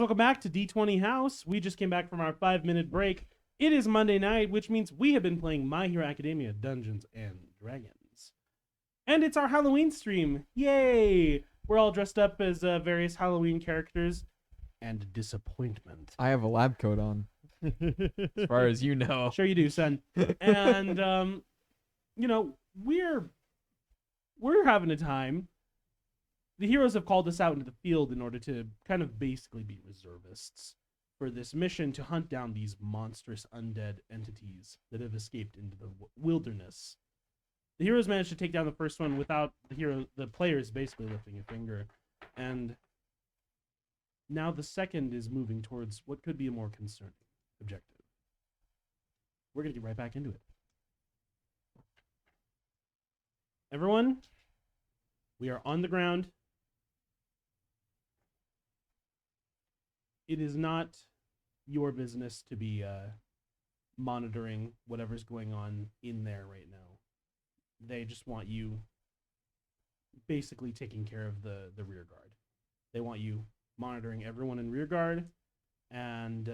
Welcome back to D20 House. We just came back from our 5-minute break. It is Monday night, which means we have been playing My Hero Academia Dungeons and Dragons. And it's our Halloween stream. Yay! We're all dressed up as various Halloween characters. And disappointment. I have a lab coat on. As far as you know. Sure you do, son. And, you know, we're having a time. The heroes have called us out into the field in order to kind of basically be reservists for this mission to hunt down these monstrous undead entities that have escaped into the wilderness. The heroes managed to take down the first one without the players basically lifting a finger. And now the second is moving towards what could be a more concerning objective. We're going to get right back into it. Everyone, we are on the ground. It is not your business to be monitoring whatever's going on in there right now. They just want you basically taking care of the rear guard. They want you monitoring everyone in rear guard and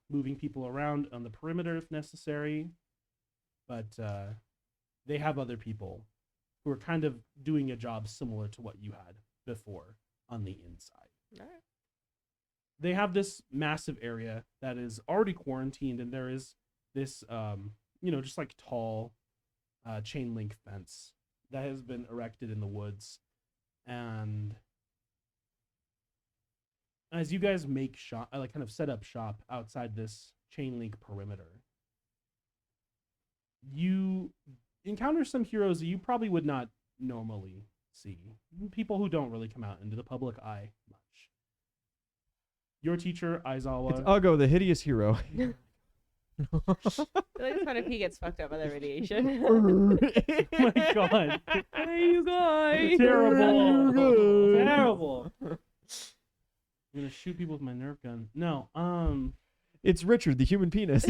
moving people around on the perimeter if necessary. But they have other people who are kind of doing a job similar to what you had before on the inside. All right. They have this massive area that is already quarantined, and there is this, just like tall chain link fence that has been erected in the woods. And as you guys make shop, kind of set up shop outside this chain link perimeter, you encounter some heroes that you probably would not normally see. People who don't really come out into the public eye much. Your teacher, Aizawa. It's Ugo, the hideous hero. I feel like it's fun if he gets fucked up by the radiation. Oh my god. Hey, you guys. Terrible. Terrible. I'm gonna shoot people with my Nerf gun. No, It's Richard, the human penis.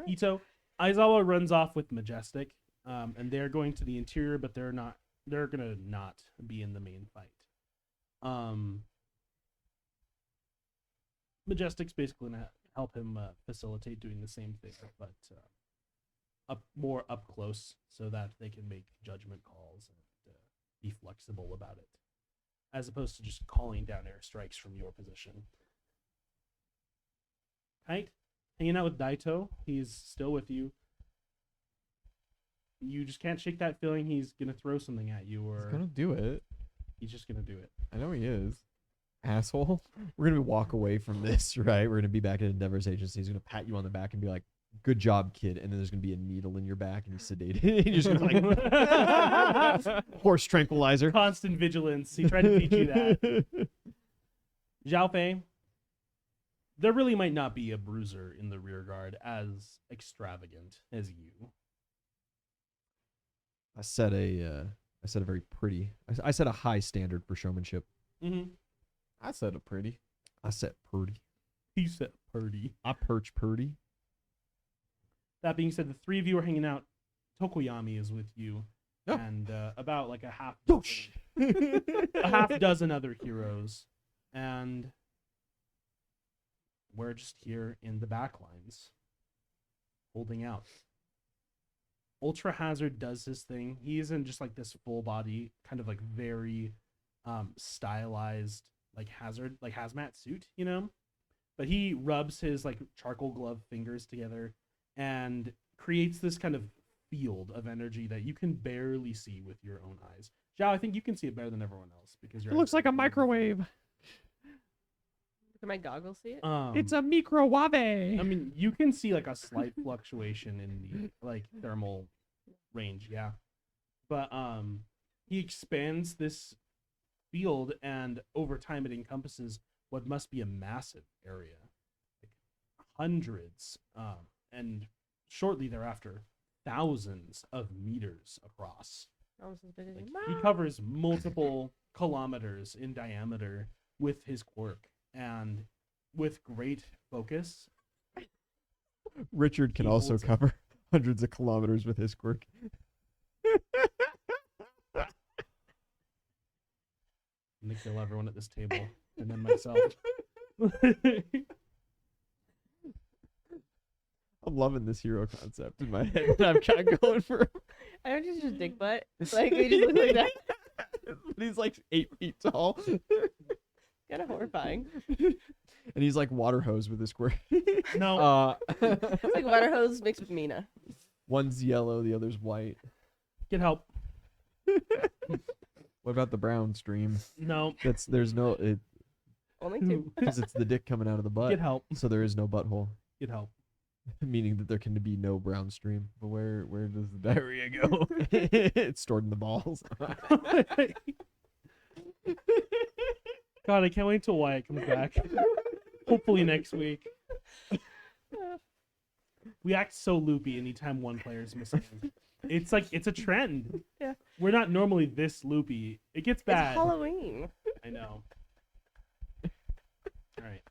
Ito, Aizawa runs off with Majestic, and they're going to the interior, but they're gonna not be in the main fight. Majestic's basically gonna help him facilitate doing the same thing, but more up close so that they can make judgment calls and be flexible about it, as opposed to just calling down airstrikes from your position. Kite, hanging out with Daito. He's still with you. You just can't shake that feeling he's gonna throw something at you, or He's gonna do it. he's just gonna do it. I know he is. Asshole. We're gonna walk away from this, right? We're gonna be back at Endeavor's agency. He's gonna pat you on the back and be like, "Good job, kid." And then there's gonna be a needle in your back, and he's sedated. He's just gonna like horse tranquilizer. Constant vigilance. He tried to teach you that. Zhao Fei, there really might not be a bruiser in the rear guard as extravagant as you. I set a very pretty. I set a high standard for showmanship. Mm-hmm. I set a pretty. I set purdy. He said purdy. I perch purdy. That being said, the three of you are hanging out. Tokoyami is with you, Oh. and about like a half Oh, dozen other heroes, and we're just here in the back lines, holding out. Ultra Hazard does his thing. He isn't just like this full body, kind of like very stylized like hazmat suit, you know? But he rubs his like charcoal glove fingers together and creates this kind of field of energy that you can barely see with your own eyes. Zhao, I think you can see it better than everyone else because you're it looks like a microwave. Can my goggles see it? It's a microwave. I mean, you can see like a slight fluctuation in the like thermal range, yeah. But he expands this field, and over time it encompasses what must be a massive area, like hundreds, and shortly thereafter, thousands of meters across. Almost as big as Like, your he covers multiple kilometers in diameter with his quirk, and with great focus. Richard can He also holds it. cover hundreds of kilometers with his quirk. I'm gonna kill everyone at this table and then myself. I'm loving this hero concept in my head. I'm kind of going for. I don't just dick butt. Like they just look like that. But he's like 8 feet tall, Kind of horrifying. and he's like water hose with his squirt. No, It's like water hose mixed with Mina. One's yellow, the other's white. get help. What about the brown stream? No, There's no it Only two. because it's the dick coming out of the butt, get help. so there is no butthole, Get help. meaning that there can be no brown stream. But where does the diarrhea go? It's stored in the balls. God, I can't wait till Wyatt comes back. Hopefully next week. We act so loopy anytime one player is missing. It's like it's a trend. Yeah. We're not normally this loopy. It gets bad. It's Halloween. I know. All right.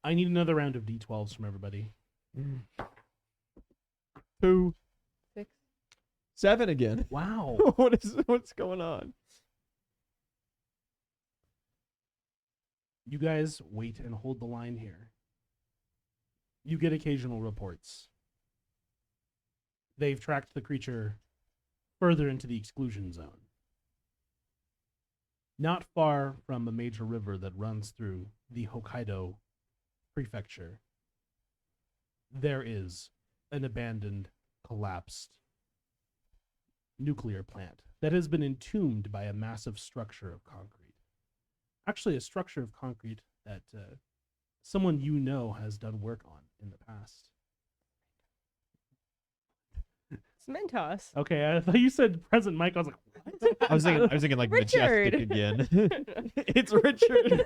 I need another round of D12s from everybody. 2, 6. 7 again. Wow. What's going on? You guys wait and hold the line here. You get occasional reports. They've tracked the creature further into the exclusion zone. Not far from a major river that runs through the Hokkaido prefecture, there is an abandoned, collapsed nuclear plant that has been entombed by a massive structure of concrete. Actually, a structure of concrete that someone you know has done work on in the past. It's Mentos. Okay, I thought you said President Mike. I was like, what? I was thinking like Richard. Majestic again. It's Richard.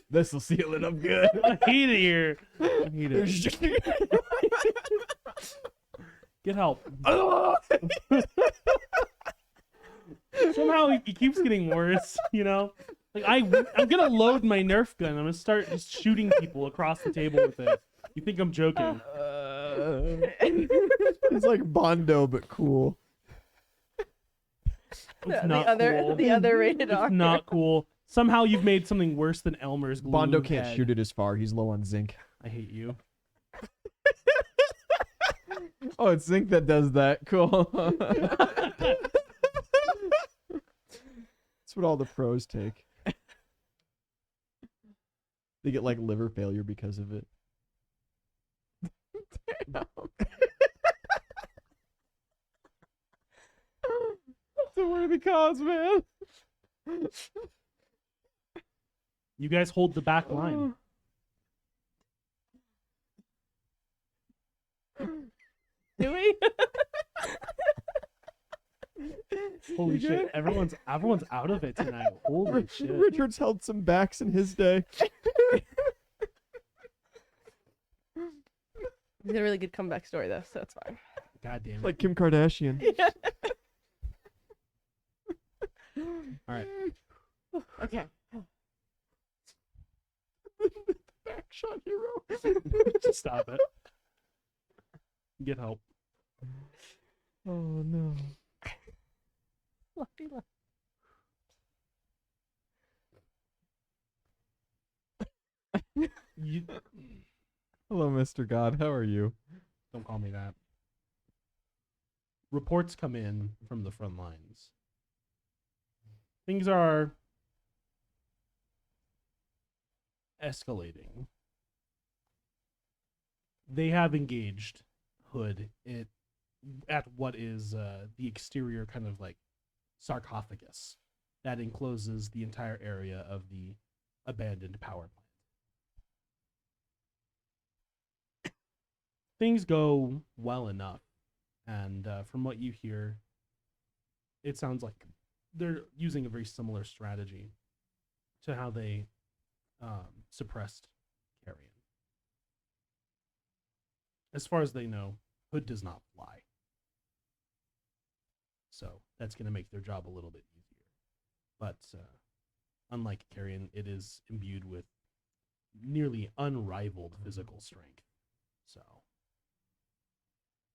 This will seal it up good. I hate it here. I hate it. Get help. Somehow he keeps getting worse, you know? Like I'm gonna load my Nerf gun. I'm gonna start just shooting people across the table with it. You think I'm joking? It's like Bondo, but cool. It's not cool. The other rated R. It's not cool. Somehow you've made something worse than Elmer's glue Bondo can't head. shoot it as far. He's low on zinc. I hate you. Oh, it's zinc that does that. Cool. That's what all the pros take. They get like liver failure because of it. Damn. It's a worthy cause, man. You guys hold the back line. Do we? Holy You shit! good? Everyone's out of it tonight. Holy shit! Richard's held some backs in his day. It's a really good comeback story, though, so that's fine. God damn it! Like Kim Kardashian. All right. Okay. Back shot hero. Stop it. Get help. Oh no. Lucky luck. You Hello, Mr. God. How are you? don't call me that. Reports come in from the front lines. Things are escalating. They have engaged Hood at what is the exterior kind of like sarcophagus that encloses the entire area of the abandoned power plant. Things go well enough, and from what you hear, it sounds like they're using a very similar strategy to how they suppressed Carrion. As far as they know, Hood does not fly. So that's going to make their job a little bit easier. But unlike Carrion, it is imbued with nearly unrivaled physical strength. So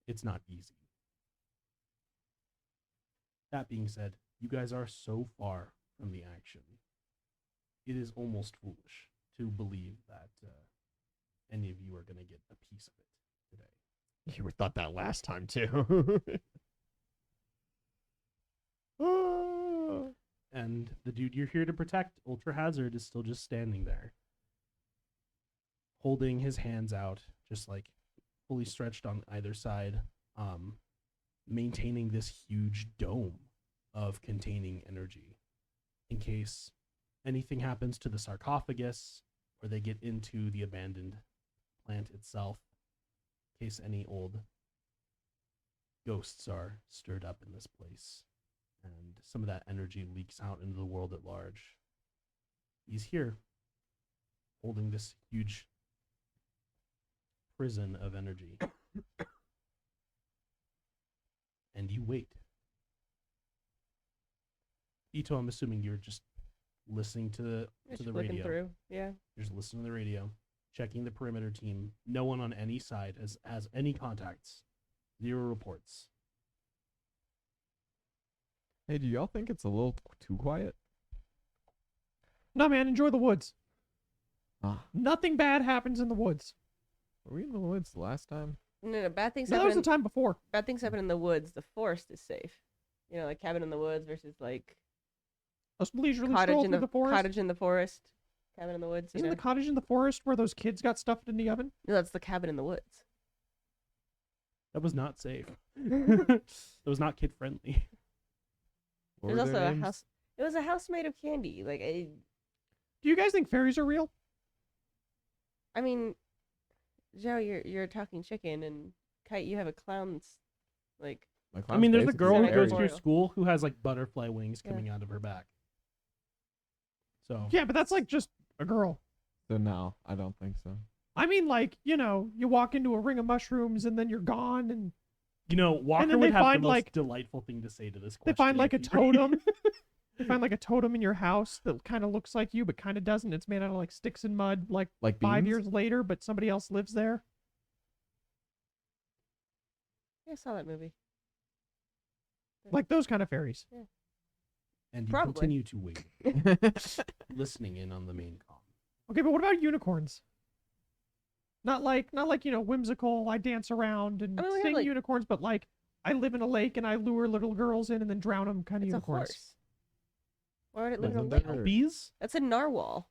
it's not easy. That being said, you guys are so far from the action. It is almost foolish to believe that any of you are going to get a piece of it today. You thought that last time too. Ah. And the dude you're here to protect, Ultra Hazard, is still just standing there, holding his hands out, just like fully stretched on either side, maintaining this huge dome of containing energy in case anything happens to the sarcophagus or they get into the abandoned plant itself, in case any old ghosts are stirred up in this place and some of that energy leaks out into the world at large. He's here, holding this huge prison of energy. And you wait. Ito, I'm assuming you're just listening to the Just radio. looking through. Yeah. You're just listening to the radio, checking the perimeter team. No one on any side has any contacts. 0 reports. Hey, do y'all think it's a little too quiet? No, man, enjoy the woods. Ah. Nothing bad happens in the woods. Were we in the woods last time? No, bad things No, that was happen. the time before. Bad things happen in the woods. The forest is safe. You know, like cabin in the woods versus like A leisurely cottage stroll in through the the forest. cottage in the forest. Cabin in the woods. You Isn't know? the cottage in the forest where those kids got stuffed in the oven? No, that's the cabin in the woods. That was not safe. That was not kid friendly. What There's were their also a names? house. It was a house made of candy. Like Do you guys think fairies are real? I mean, Joe, you're a talking chicken, and Kite, you have a clown's like. My I clown's mean, there's a basically girl who Very goes to your royal. school who has like butterfly wings Yeah. coming out of her back. So Yeah, but that's like just a girl. So no, I don't think so. I mean, like, you know, you walk into a ring of mushrooms and then you're gone, and you know, Walker then would they have the find, most like- delightful thing to say to this they question. find like a if you- totem. They find like a totem in your house that kind of looks like you, but kind of doesn't. It's made out of like sticks and mud, like Like 5 beans? years later, but somebody else lives there. Yeah, I saw that movie. Like those kind of fairies. And you Probably. continue to wait, listening in on the main comm. Okay, but what about unicorns? Not like, you know, whimsical, I dance around and I mean, we have, sing like- unicorns, but like, I live in a lake and I lure little girls in and then drown them kind of It's a unicorns. horse. Why would it live in a Isn't lake? there- Bees? That's a narwhal.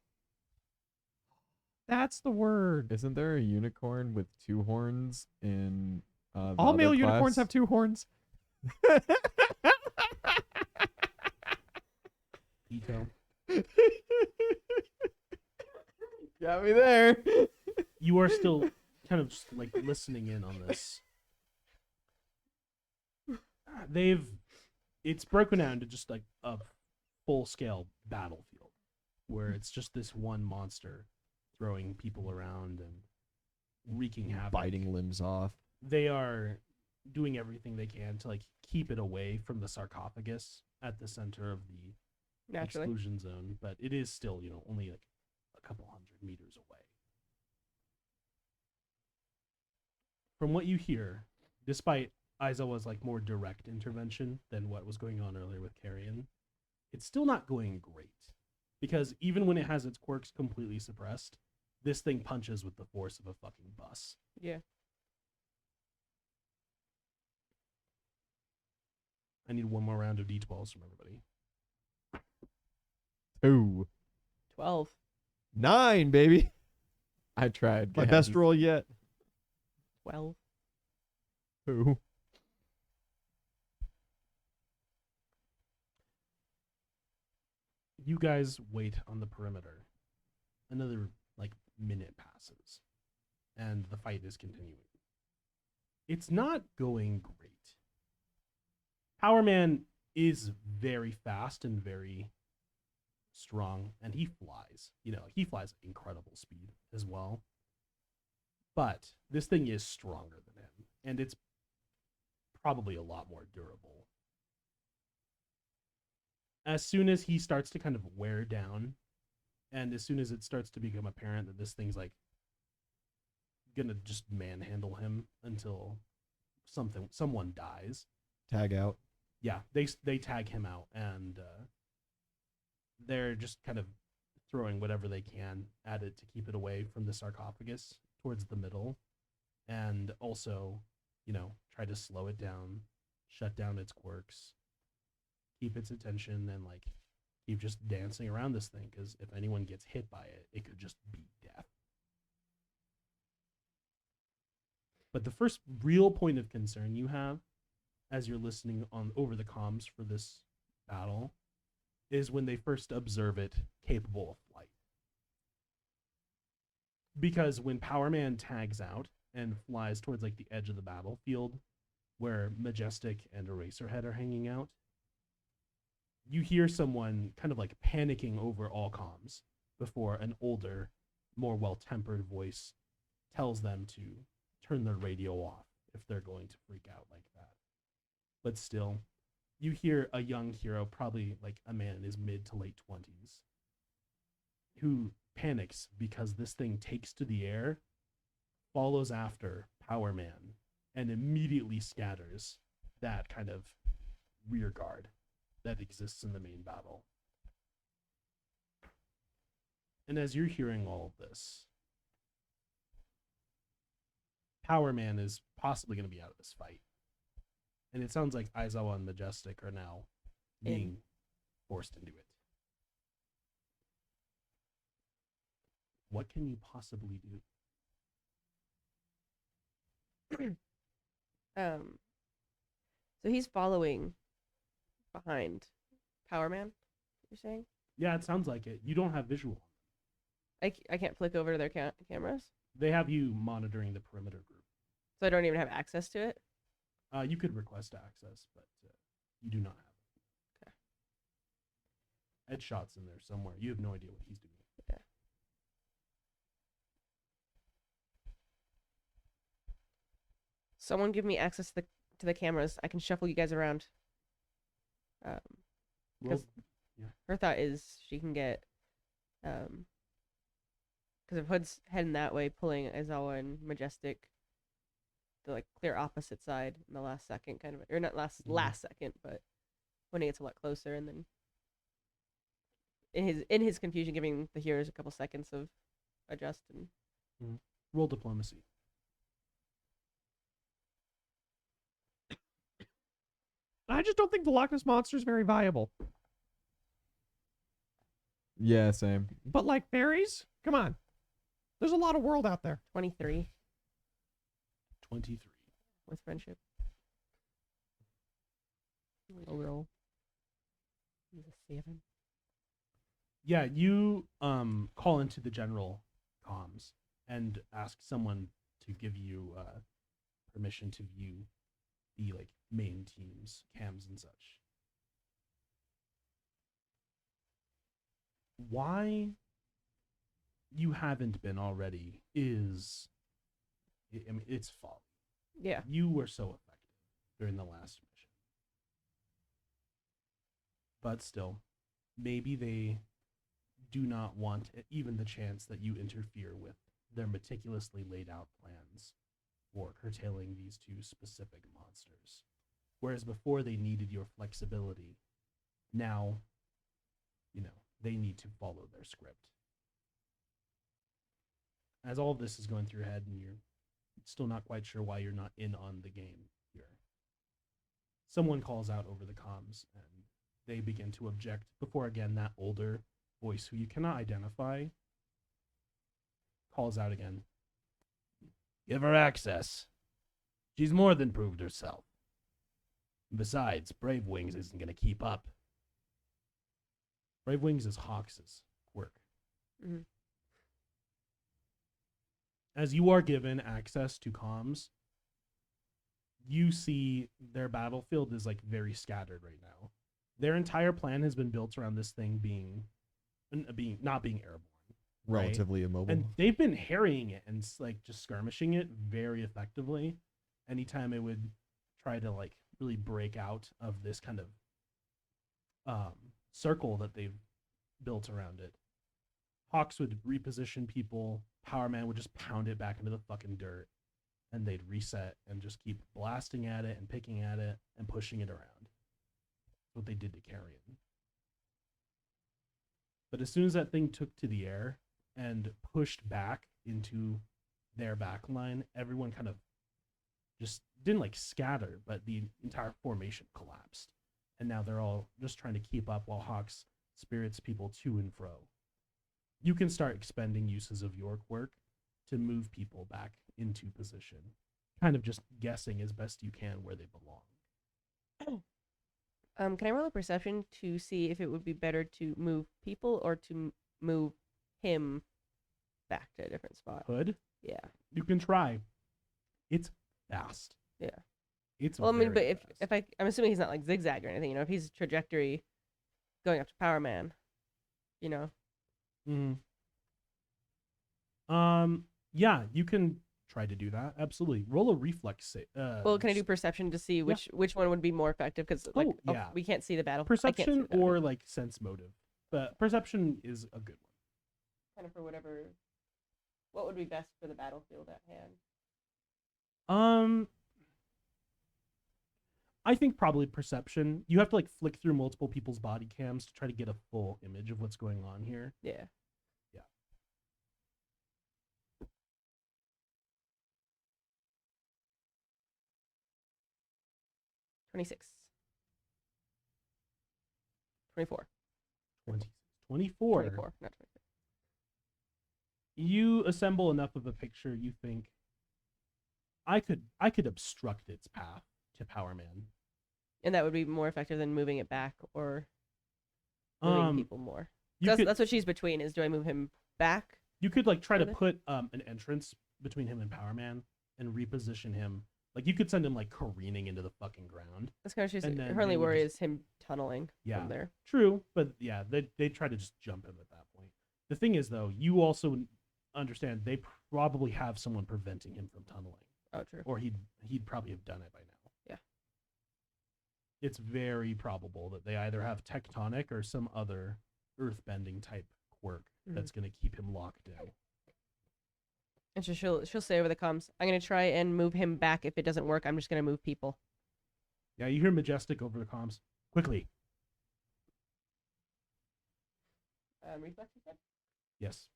That's the word. Isn't there a unicorn with 2 horns in the All other male unicorns class? have 2 horns. Ito. Got me there. You are still kind of just, like listening in on this. It's broken down to just like a full scale battlefield where it's just this one monster throwing people around and wreaking havoc. Biting limbs off. They are doing everything they can to like keep it away from the sarcophagus at the center of the Naturally. exclusion zone, but it is still, you know, only like a couple 100 meters away. From what you hear, despite Aizawa's like more direct intervention than what was going on earlier with Carrion, it's still not going great. Because even when it has its quirks completely suppressed, this thing punches with the force of a fucking bus. Yeah. I need one more round of D12s from everybody. 2. 12. 9, baby. I tried. My guys. best roll yet. 12. 2. You guys wait on the perimeter. Another like minute passes, and the fight is continuing. It's not going great. Power Man is very fast and very strong, and he flies. You know, he flies at incredible speed as well. But this thing is stronger than him, and it's probably a lot more durable. As soon as he starts to kind of wear down, and as soon as it starts to become apparent that this thing's like gonna just manhandle him until someone dies, Tag out. yeah, they tag him out, and they're just kind of throwing whatever they can at it to keep it away from the sarcophagus towards the middle, and also, try to slow it down, shut down its quirks, keep its attention, and like keep just dancing around this thing. Because if anyone gets hit by it, it could just be death. But the first real point of concern you have as you're listening on over the comms for this battle is when they first observe it capable of flight. Because when Power Man tags out and flies towards like the edge of the battlefield where Majestic and Eraserhead are hanging out, you hear someone kind of like panicking over all comms before an older, more well-tempered voice tells them to turn their radio off if they're going to freak out like that. But still, you hear a young hero, probably like a man in his mid to late 20s, who panics because this thing takes to the air, follows after Power Man, and immediately scatters that kind of rear guard that exists in the main battle. And as you're hearing all of this, Power Man is possibly going to be out of this fight. And it sounds like Aizawa and Majestic are now being forced into it. What can you possibly do? So he's following behind Power Man, you're saying? Yeah, it sounds like it. You don't have visual. I can't flick over to their cameras? They have you monitoring the perimeter group. So I don't even have access to it? You could request access, but you do not have it. Okay. Ed Shot's in there somewhere. You have no idea what he's doing. Yeah. Someone give me access to the cameras. I can shuffle you guys around. Well, Because her thought is she can get, because if Hood's heading that way, pulling Aizawa and Majestic, the like clear opposite side in the last second, kind of, or not last second, but when it gets a lot closer, and then in his confusion, giving the heroes a couple seconds of adjust and roll diplomacy. I just don't think the Loch Ness Monster is very viable. Yeah, same. But like fairies, come on. There's a lot of world out there. 23 23. with friendship. Overall, he's a 7. Yeah, you call into the general comms and ask someone to give you permission to view the like main team's cams and such. Why you haven't been already is, I mean, it's folly. Yeah. You were so effective during the last mission. But still, maybe they do not want even the chance that you interfere with their meticulously laid out plans for curtailing these two specific monsters. Whereas before they needed your flexibility, now, they need to follow their script. As all of this is going through your head and you're still not quite sure why you're not in on the game here, someone calls out over the comms and they begin to object before, again, that older voice who you cannot identify calls out again. Give her access. She's more than proved herself. Besides, Brave Wings isn't going to keep up. Brave Wings is Hawks' quirk. Mm-hmm. As you are given access to comms, you see their battlefield is like very scattered right now. Their entire plan has been built around this thing not being airborne. Relatively immobile. And they've been harrying it and like just skirmishing it very effectively. Anytime it would try to like really break out of this kind of circle that they've built around it, Hawks would reposition people. Power Man would just pound it back into the fucking dirt, and they'd reset and just keep blasting at it and picking at it and pushing it around. what they did to Carrion. But as soon as that thing took to the air and pushed back into their back line, everyone kind of just didn't like scatter, but the entire formation collapsed. And now they're all just trying to keep up while Hawks spirits people to and fro. You can start expending uses of your quirk to move people back into position, kind of just guessing as best you can where they belong. Can I roll a perception to see if it would be better to move people or to move him back to a different spot? Hood, Yeah. you can try. It's fast. Yeah. It's Well, I mean, but very if fast. I'm assuming he's not like zigzag or anything, you know, if he's trajectory going up to Power Man, you know. Yeah, you can try to do that. Absolutely. Roll a reflex. Well, can I do perception to see which one would be more effective? Because like yeah. we can't see the battle. I can't see perception the battle. or like sense motive? But perception is a good kind of for whatever. What would be best for the battlefield at hand? one. I think probably perception. You have to like flick through multiple people's body cams to try to get a full image of what's going on here. Yeah. Yeah. 26. 24. 24. 24, not 26. You assemble enough of a picture you think I could obstruct its path to Power Man. And that would be more effective than moving it back or moving people more. That's what she's between is do I move him back? You could like try to further? put an entrance between him and Power Man and reposition him. Like you could send him like careening into the fucking ground. That's kind of she's And then her only they would worry just- is him tunneling Yeah. from there. True, but yeah, they try to just jump him at that point. The thing is though, you also understand they probably have someone preventing him from tunneling. Oh, true. Or he'd probably have done it by now. Yeah. It's very probable that they either have tectonic or some other earthbending type quirk that's going to keep him locked in. And so she'll say over the comms, I'm gonna try and move him back. If it doesn't work, I'm just gonna move people. Yeah, you hear Majestic over the comms. Quickly. Reflex, you said? Yes.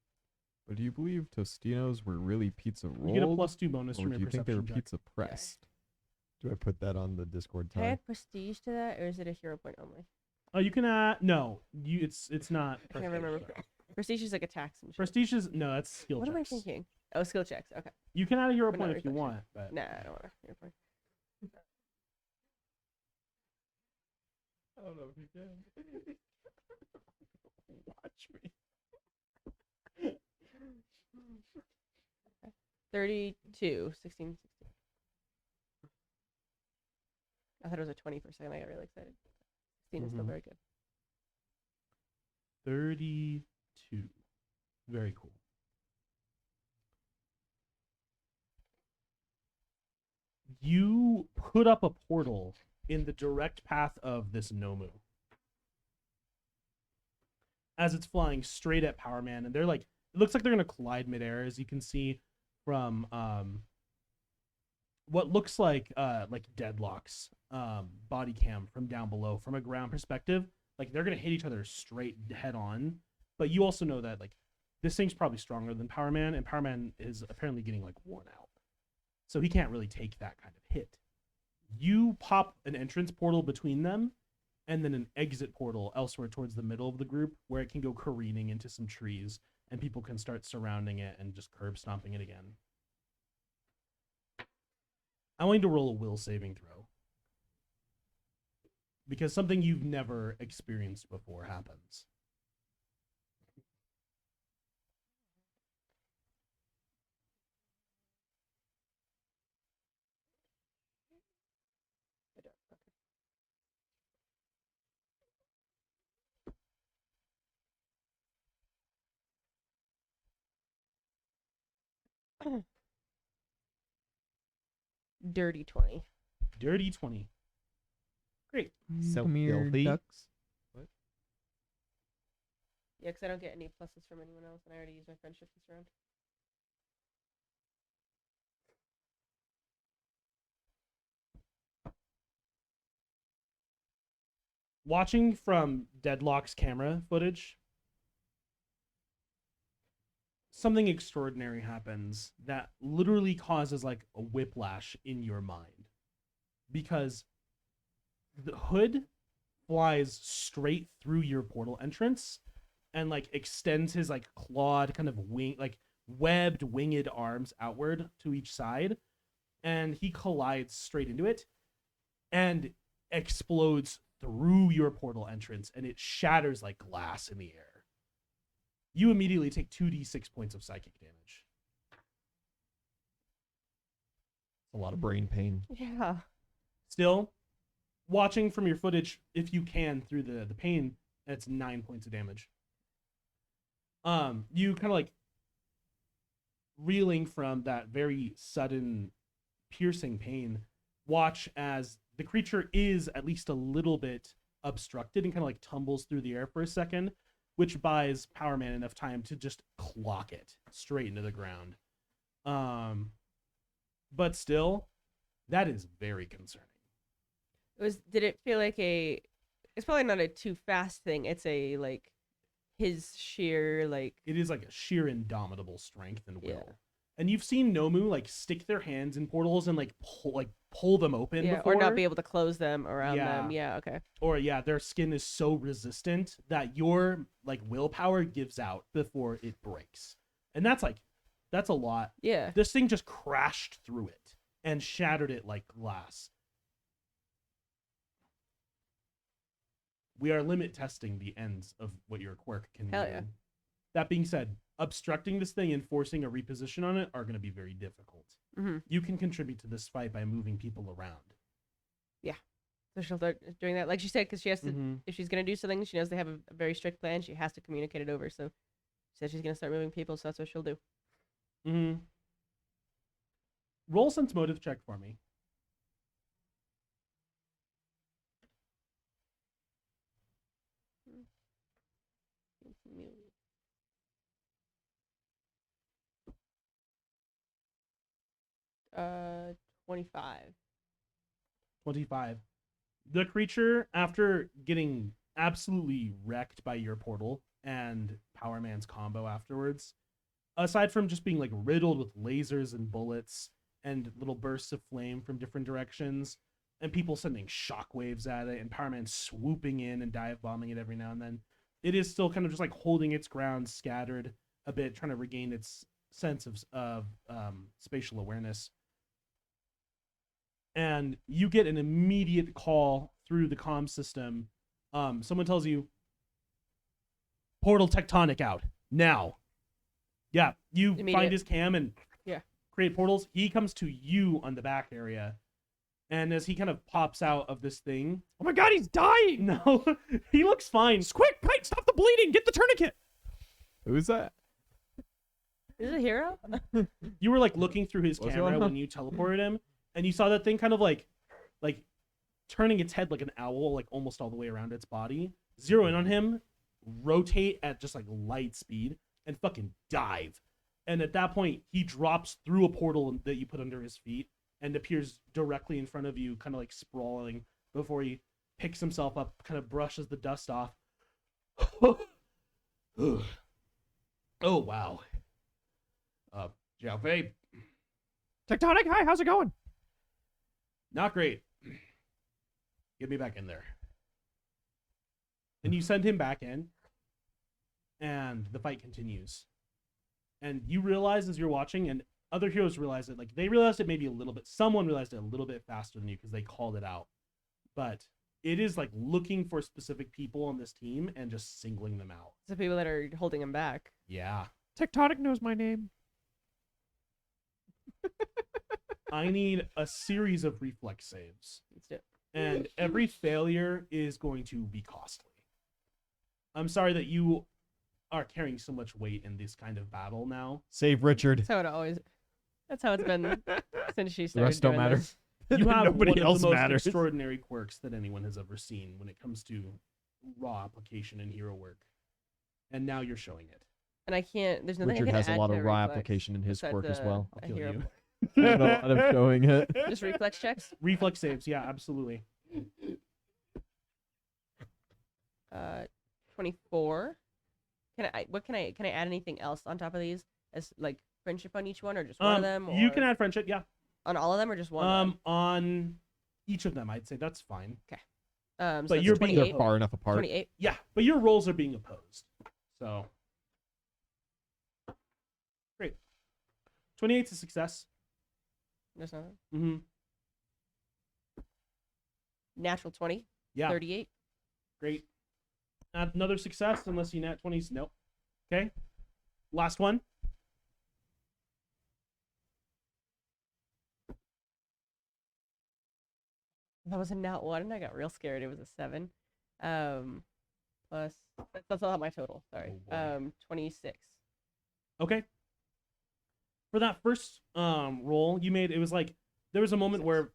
But do you believe Tostinos were really pizza rolled? You get a +2 bonus or from do your you think they were perception check. pizza pressed? Do I put that on the Discord Can I time? add prestige to that, or is it a hero point only? Oh, you can no. It's not. I can't remember. Prestige is like attacks and shit. Prestige is no, that's skill What checks. am I thinking? Oh, skill checks. Okay. You can add a hero But not point if you reflection. want, but Nah, I don't want a hero point. I don't know if you can. Watch me. 32, 16, 16. I thought it was a 20 for a second. I got really excited. 16 is still Mhm. very good. 32. Very cool. You put up a portal in the direct path of this Nomu. As it's flying straight at Power Man, and they're like, it looks like they're gonna collide midair, as you can see from what looks like Deadlock's body cam from down below from a ground perspective. Like they're gonna hit each other straight head on. But you also know that like this thing's probably stronger than Power Man, and Power Man is apparently getting like worn out. So he can't really take that kind of hit. You pop an entrance portal between them, and then an exit portal elsewhere towards the middle of the group where it can go careening into some trees, and people can start surrounding it and just curb stomping it again. I want you to roll a will saving throw. Because something you've never experienced before happens. Dirty 20. Dirty 20. Great. So Come here, filthy. ducks. Yeah, because I don't get any pluses from anyone else, and I already used my friendship this round. watching from Deadlock's camera footage, something extraordinary happens that literally causes like a whiplash in your mind, because the hood flies straight through your portal entrance and like extends his like clawed kind of wing, like webbed winged arms outward to each side, and he collides straight into it and explodes through your portal entrance, and it shatters like glass in the air. You immediately take 2d6 points of psychic damage. A lot of brain pain. Yeah. Still, watching from your footage, if you can, through the pain, that's 9 points of damage. You kind of like reeling from that very sudden piercing pain, watch as the creature is at least a little bit obstructed and kind of like tumbles through the air for a second, which buys Power Man enough time to just clock it straight into the ground. But still, that is very concerning. Did it feel like it's probably not a too fast thing. It's a like his sheer like It is like a sheer indomitable strength and will. Yeah. And you've seen Nomu like stick their hands in portals and like pull them open before. or not be able to close them around Yeah. them. Yeah, okay. Or yeah, their skin is so resistant that your like willpower gives out before it breaks. And that's a lot. Yeah. This thing just crashed through it and shattered it like glass. We are limit testing the ends of what your quirk can Hell do. yeah. That being said, obstructing this thing and forcing a reposition on it are going to be very difficult. Mm-hmm. You can contribute to this fight by moving people around. So she'll start doing that, like she said, because she has to. Mhm. If she's gonna do something, she knows they have a very strict plan. She has to communicate it over. So she said she's gonna start moving people. So that's what she'll do. Mm-hmm. Roll sense motive check for me. Uh, 25. 25. The creature, after getting absolutely wrecked by your portal and Power Man's combo afterwards, aside from just being like riddled with lasers and bullets and little bursts of flame from different directions, and people sending shockwaves at it, and Power Man swooping in and dive bombing it every now and then, it is still kind of just like holding its ground, scattered a bit, trying to regain its sense of spatial awareness. And you get an immediate call through the comm system. Someone tells you, portal tectonic out now. Yeah, you Immediate. find his cam and Yeah. create portals. He comes to you on the back area, and as he kind of pops out of this thing, Oh my god, he's dying! no, he looks fine. Just quick, Kite, stop the bleeding! Get the tourniquet! Who's that? Is it a hero? You were like looking through his What's camera going on? when you teleported him, and you saw that thing kind of like turning its head like an owl, like almost all the way around its body. Zero in on him, rotate at just like light speed, and fucking dive. And at that point, he drops through a portal that you put under his feet and appears directly in front of you, kind of like sprawling, before he picks himself up, kind of brushes the dust off. Oh wow. Xiaofei, Tectonic, hi, how's it going? not great. Get me back in there. And you send him back in, and the fight continues. And you realize as you're watching, and other heroes realize it, like they realized it maybe a little bit, someone realized it a little bit faster than you because they called it out. But it is like looking for specific people on this team and just singling them out. It's the people that are holding him back. Yeah. Tectonic knows my name. I need a series of reflex saves. Let's do it. And every failure is going to be costly. I'm sorry that you are carrying so much weight in this kind of battle now. Save Richard. That's how it always. That's how it's been since she The started. rest don't doing matter. this. You have Nobody one of else the most matters. extraordinary quirks that anyone has ever seen when it comes to raw application and hero work. And now you're showing it. And I can't. There's nothing Richard I can has a add lot to of the raw reflex application in his besides quirk as well. a I'll kill hero. you. I don't know what I'm showing it. Just reflex checks. Reflex saves, yeah, absolutely. 24. Can I add anything else on top of these as like friendship on each one, or just one of them? You or can add friendship, yeah. on all of them, or just one? Of them? On each of them, I'd say that's fine. So but that's you're They're being 28. far enough apart. 28. Yeah, but your roles are being opposed. So great. 28's a success. There's nothing. Mm-hmm. Natural 20. Yeah. 38. Great. Not another success unless you nat 20s. Nope. Okay. Last one. That was a nat 1, and I got real scared. It was a 7. Plus that's not my total. Sorry. Oh, boy. 26. Okay. For that first roll you made, it was like there was a moment where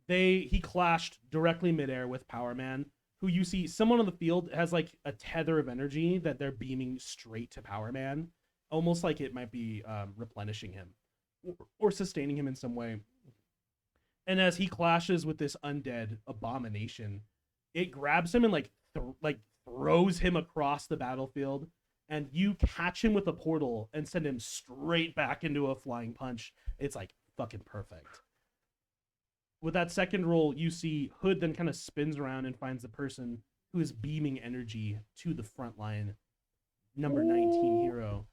he clashed directly midair with Power Man, who you see someone on the field has like a tether of energy that they're beaming straight to Power Man, almost like it might be replenishing him or sustaining him in some way. And as he clashes with this undead abomination, it grabs him and like throws him across the battlefield, and you catch him with a portal and send him straight back into a flying punch. It's like fucking perfect. With that second roll, you see Hood then kind of spins around and finds the person who is beaming energy to the front line. Number 19 hero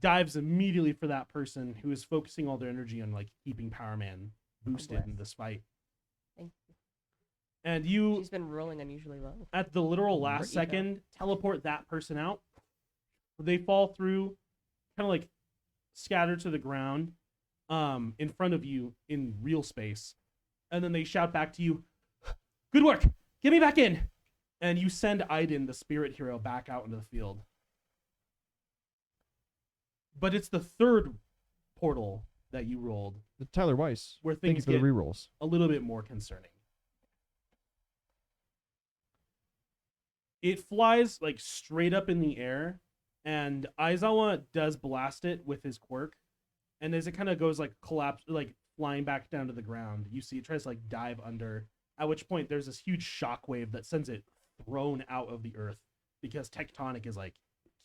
dives immediately for that person who is focusing all their energy on like keeping Power Man boosted in this fight. Thank you. And you, She's been rolling unusually low. at the literal last For eco. second, teleport that person out. They fall through, kind of like scattered to the ground, in front of you in real space. And then they shout back to you, "Good work! Get me back in!" And you send Aiden, the spirit hero, back out into the field. But it's the third portal that you rolled Tyler Weiss. where Thank you things for the get rerolls. a little bit more concerning. It flies like straight up in the air, and Aizawa does blast it with his quirk. And as it kind of goes like like flying back down to the ground, you see it tries to like dive under. At which point there's this huge shockwave that sends it thrown out of the earth because tectonic is like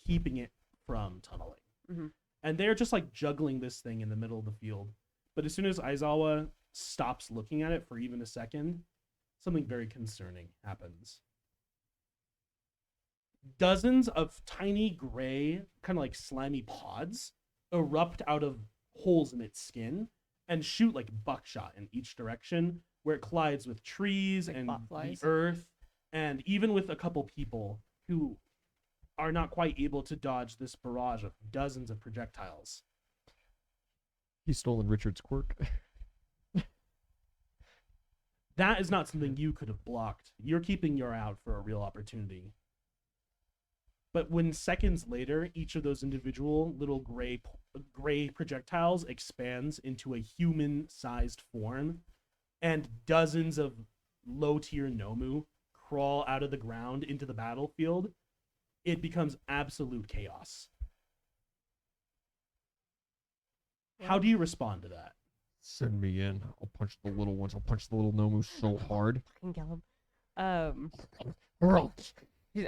keeping it from tunneling. Mm-hmm. And they're just like juggling this thing in the middle of the field. But as soon as Aizawa stops looking at it for even a second, something very concerning happens. Dozens of tiny gray, kind of like slimy pods erupt out of holes in its skin and shoot like buckshot in each direction, where it collides with trees Like and the botflies? earth, and even with a couple people who are not quite able to dodge this barrage of dozens of projectiles. He's stolen Richard's quirk. That is not something you could have blocked. You're keeping your eye out for a real opportunity. But when seconds later, each of those individual little gray projectiles expands into a human-sized form, and dozens of low-tier Nomu crawl out of the ground into the battlefield, it becomes absolute chaos. How do you respond to that? Send me in. I'll punch the little ones. I'll punch the little Nomu so hard. Fucking kill him.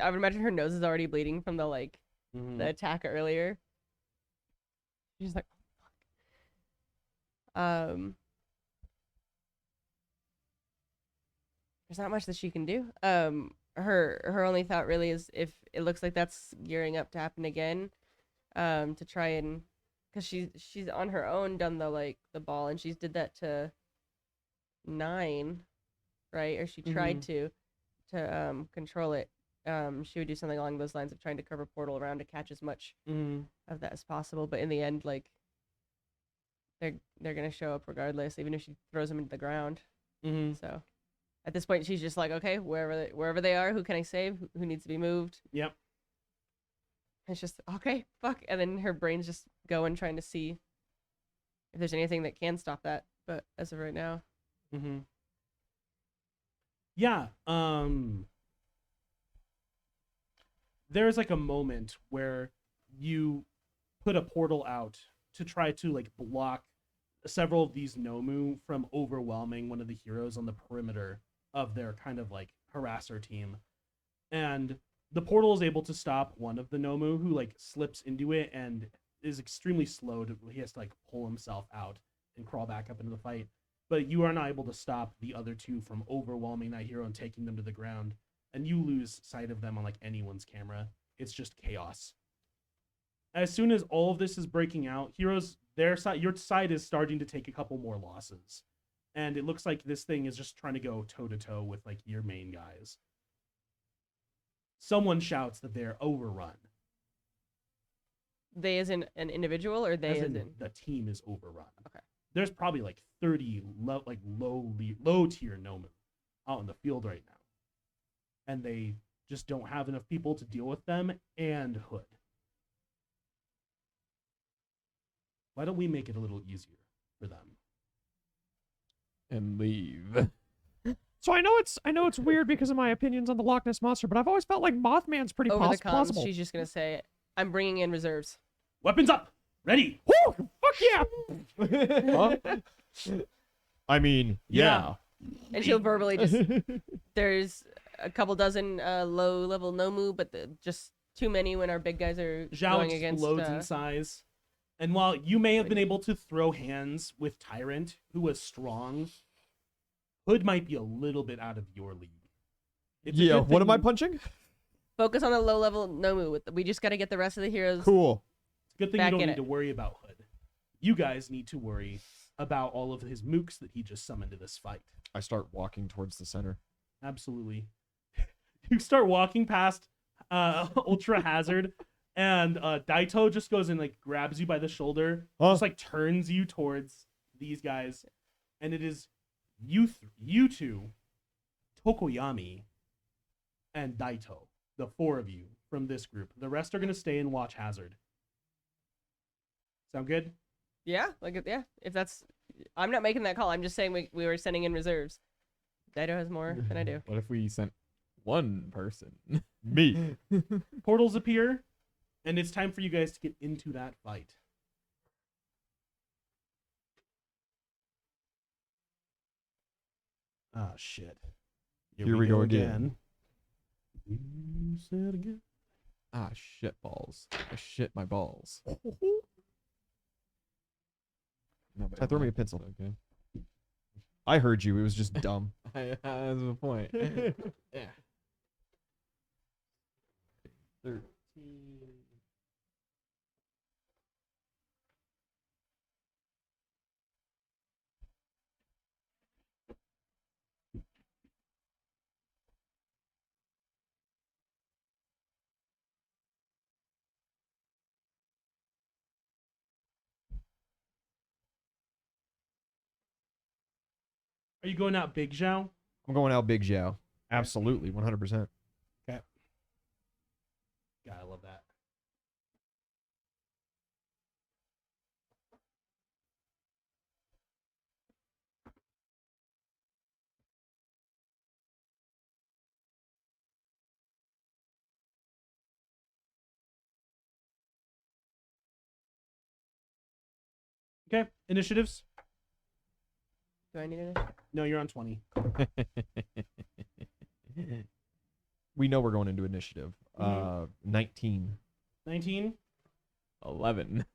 I would imagine her nose is already bleeding from the the attack earlier. She's like, oh, fuck. There's not much that she can do. Her only thought really is, if it looks like that's gearing up to happen again, to try and, because she's on her own done the ball, and she's did that to 9, right? Or she tried to control it. She would do something along those lines of trying to curve a portal around to catch as much of that as possible. But in the end, they're gonna show up regardless, even if she throws them into the ground. So at this point, she's just like, okay, wherever they are, who can I save? Who needs to be moved? Yep. It's just, okay, fuck. And then her brain's just going, trying to see if there's anything that can stop that. But as of right now. Yeah. There's like a moment where you put a portal out to try to block several of these Nomu from overwhelming one of the heroes on the perimeter of their kind of harasser team. And The portal is able to stop one of the Nomu who like slips into it and is extremely slow. He has to like pull himself out and crawl back up into the fight. But you are not able to stop the other two from overwhelming that hero and taking them to the ground. And you lose sight of them on like anyone's camera. It's just chaos. As soon as all of this is breaking out, heroes, their side, your side is starting to take a couple more losses. And it looks like this thing is just trying to go toe to toe with like your main guys. Someone shouts that they're overrun. They as in an individual, or they As as in in? the team is overrun. Okay. There's probably like 30 low tier Nomu out in the field right now. And they just don't have enough people to deal with them and Hood. Why don't we make it a little easier for them? And leave. So I know it's weird because of my opinions on the Loch Ness Monster, but I've always felt like Mothman's pretty Over the comms, plausible. she's just gonna say, "I'm bringing in reserves." Weapons up! Ready! Woo! Fuck yeah! Huh? I mean, yeah. And she'll verbally just. There's a couple dozen low-level Nomu, but just too many when our big guys are Zhao going against. explodes in size. And while you may have been able to throw hands with Tyrant, who was strong, Hood might be a little bit out of your league. It's a Yeah, good what thing am I punching? Focus on the low-level Nomu. We just got to get the rest of the heroes. Cool. It's a good thing Back you don't in need it. to worry about Hood. You guys need to worry about all of his mooks that he just summoned to this fight. I start walking towards the center. Absolutely. You start walking past Ultra Hazard, and Daito just goes and like grabs you by the shoulder, Huh? just like turns you towards these guys, and it is you two, Tokoyami, and Daito, the four of you from this group. The rest are gonna stay and watch Hazard. Sound good? Yeah, yeah. If that's, I'm not making that call. I'm just saying we were sending in reserves. Daito has more than I do. What if we sent one person? Me. Portals appear, and it's time for you guys to get into that fight. Ah, shit. Here we go again. You said again. Ah, shit balls. I shit my balls. Nobody I throw me a liked it, pencil. Okay. I heard you. It was just dumb. That's the point. Yeah. 13. Are you going out big, Zhao? I'm going out Big Zhao. Absolutely, 100%. God, I love that. Okay, initiatives. Do I need it? No, you're on 20. We know we're going into initiative. Mhm. 19. 19. 11.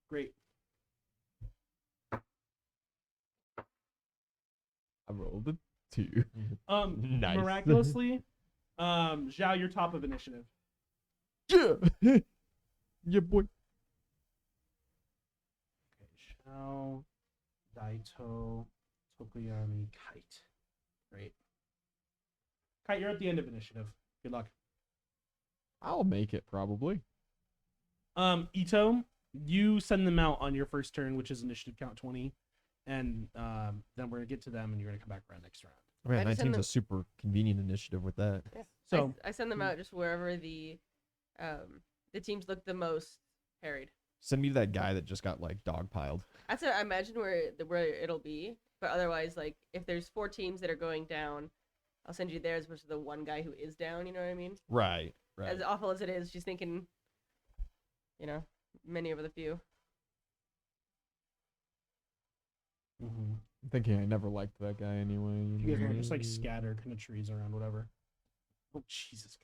Great. I rolled a 2. Nice. Miraculously, Zhao, you're top of initiative. Yeah. Yeah, boy. Okay, Zhao, Daito, Tokoyami, Kite. Great. Kite, you're at the end of initiative. Good luck. I'll make it probably. Ito, you send them out on your first turn, which is initiative count 20, and then we're gonna get to them, and you're gonna come back around next round. Oh, man, I just send 19's a them- super convenient initiative with that. So I send them out just wherever the teams look the most harried. Send me to that guy that just got like dogpiled. That's what I imagine where it'll be. But otherwise, like if there's 4 teams that are going down, I'll send you there as opposed to the one guy who is down. You know what I mean? Right. Right. As awful as it is, she's thinking, many over the few. mhm. I'm thinking I never liked that guy anyway. you guys want to just like scatter kind of trees around, whatever. Oh, Jesus.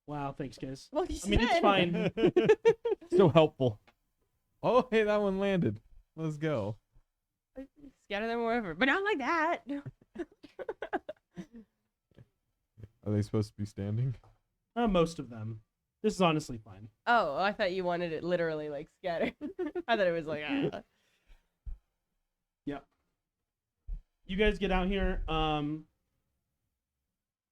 Wow, thanks, guys. Well, you I mean, it's said. fine. So helpful. Oh, hey, that one landed. Let's go. Scatter them wherever, but not like that. Are they supposed to be standing? Most of them. This is honestly fine. Oh, I thought you wanted it literally like scattered. I thought it was like. You guys get out here.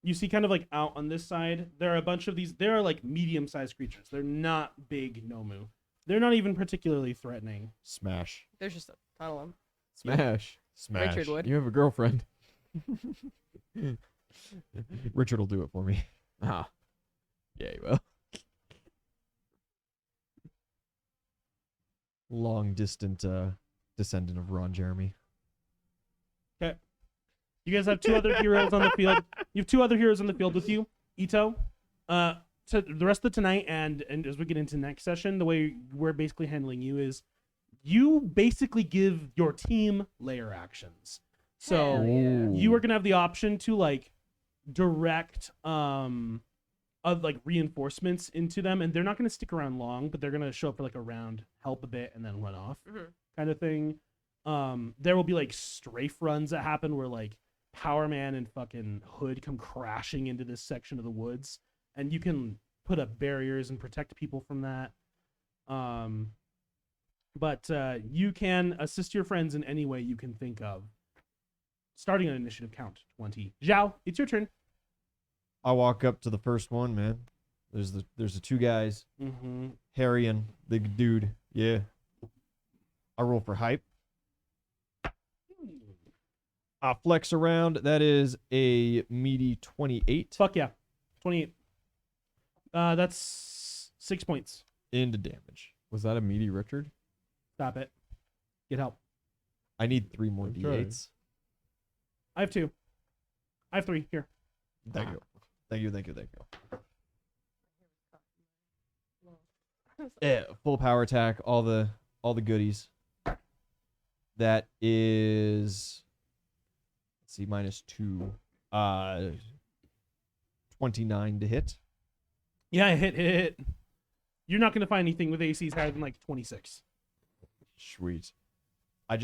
You see kind of like out on this side, there are a bunch of these. There are like medium-sized creatures. They're not big Nomu. They're not even particularly threatening. Smash. There's just a ton of them. Smash. Smash. Richard would. You have a girlfriend. Richard will do it for me. Ah. Yeah, you will. Long distant descendant of Ron Jeremy. You guys have two other heroes on the field. You have two other heroes on the field with you. Ito, to the rest of tonight, and as we get into next session, the way we're basically handling you is you basically give your team layer actions. So Hell yeah. you are gonna have the option to like direct of like reinforcements into them, and they're not gonna stick around long, but they're gonna show up for like a round, help a bit, and then run off, kind of thing. There will be like strafe runs that happen where like Power Man and fucking Hood come crashing into this section of the woods, and you can put up barriers and protect people from that. But you can assist your friends in any way you can think of. Starting an initiative count 20. Zhao, it's your turn. I walk up to the first one, man. There's the two guys. Mm-hmm. Carrion, the dude. Yeah. I roll for hype. I flex around. That is a meaty 28 Fuck yeah. 28. That's 6 points. into damage. Was that a meaty Richard? Stop it. Get help. I need 3 more I'm trying. D8s. I have 2. I have 3. Here. Thank you. Thank you, thank you, thank you. Yeah, full power attack, all the goodies. That is, let's see, -2. 29 to hit. Yeah, hit. You're not going to find anything with ACs higher than like 26. Sweet. I've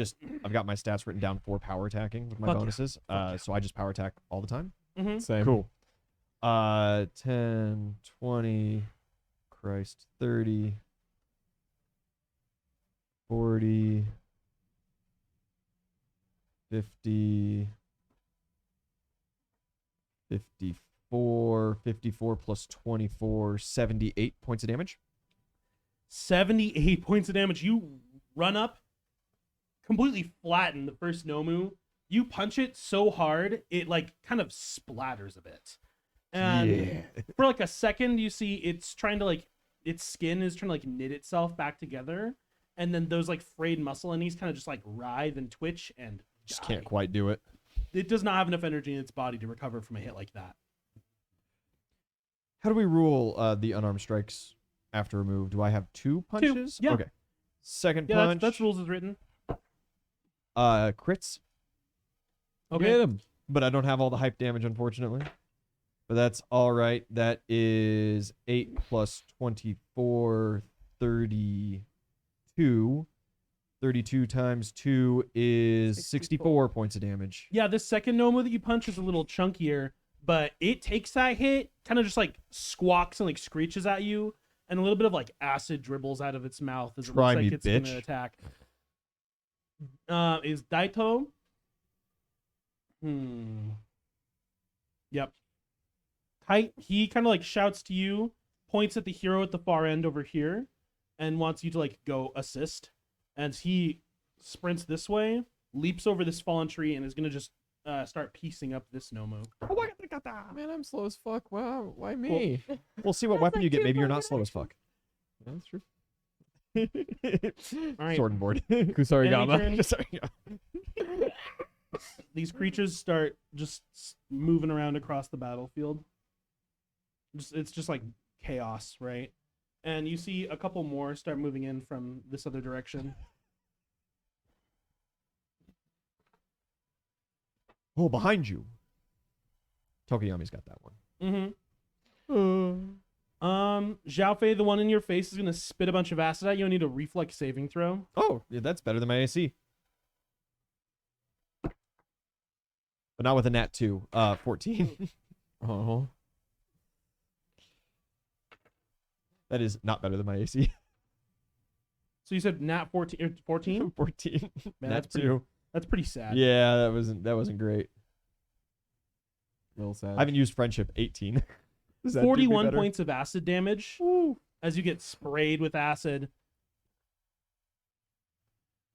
got my stats written down for power attacking with my Fuck yeah. bonuses. Fuck yeah. So I just power attack all the time. Mm-hmm. Same. Cool. 10, 20, Christ, 30, 40, 50, 54 plus 24, 78 points of damage. 78 points of damage. You run up, completely flatten the first Nomu. You punch it so hard, it like kind of splatters a bit. And for like a second, you see it's trying to like, its skin is trying to like knit itself back together. And then those like frayed muscle endings kind of just like writhe and twitch and Just die. can't quite do it. It does not have enough energy in its body to recover from a hit like that. How do we rule the unarmed strikes after a move? Do I have 2 punches? Yeah. Okay. Second Yeah, punch. that's rules as written. Crits. Okay. Get him. But I don't have all the hype damage, unfortunately. But that's all right. That is 8 plus 24, 32. 32 times 2 is 64 points of damage. Yeah, this second Nomu that you punch is a little chunkier, but it takes that hit, kind of just like squawks and like screeches at you, and a little bit of like acid dribbles out of its mouth as it Try looks me, like it's bitch. gonna attack. Is Daito? Yep. He kind of like shouts to you, points at the hero at the far end over here, and wants you to like go assist. And he sprints this way, leaps over this fallen tree, and is gonna just start piecing up this Nomu. Man, I'm slow as fuck. Wow, why me? We'll see what That's weapon like you get. 2 Maybe you're not points of slow as fuck. Yeah, that's true. All right. Sword and board. Kusarigama. Any turn? Sorry. These creatures start just moving around across the battlefield. It's just like chaos, right? And you see a couple more start moving in from this other direction. Oh, behind you. Tokoyami's got that one. Zhao Fei, the one in your face, is gonna spit a bunch of acid at you. I need a reflex saving throw. Oh, yeah, that's better than my AC. But not with a nat 2. 14. Oh. That is not better than my AC. So you said nat 14 or 14? 14. Man, Nat that's 2. pretty sad. Yeah, that wasn't great. Real sad. I haven't used friendship. 18. Does that do me 41 better? points of acid damage as you get sprayed with acid.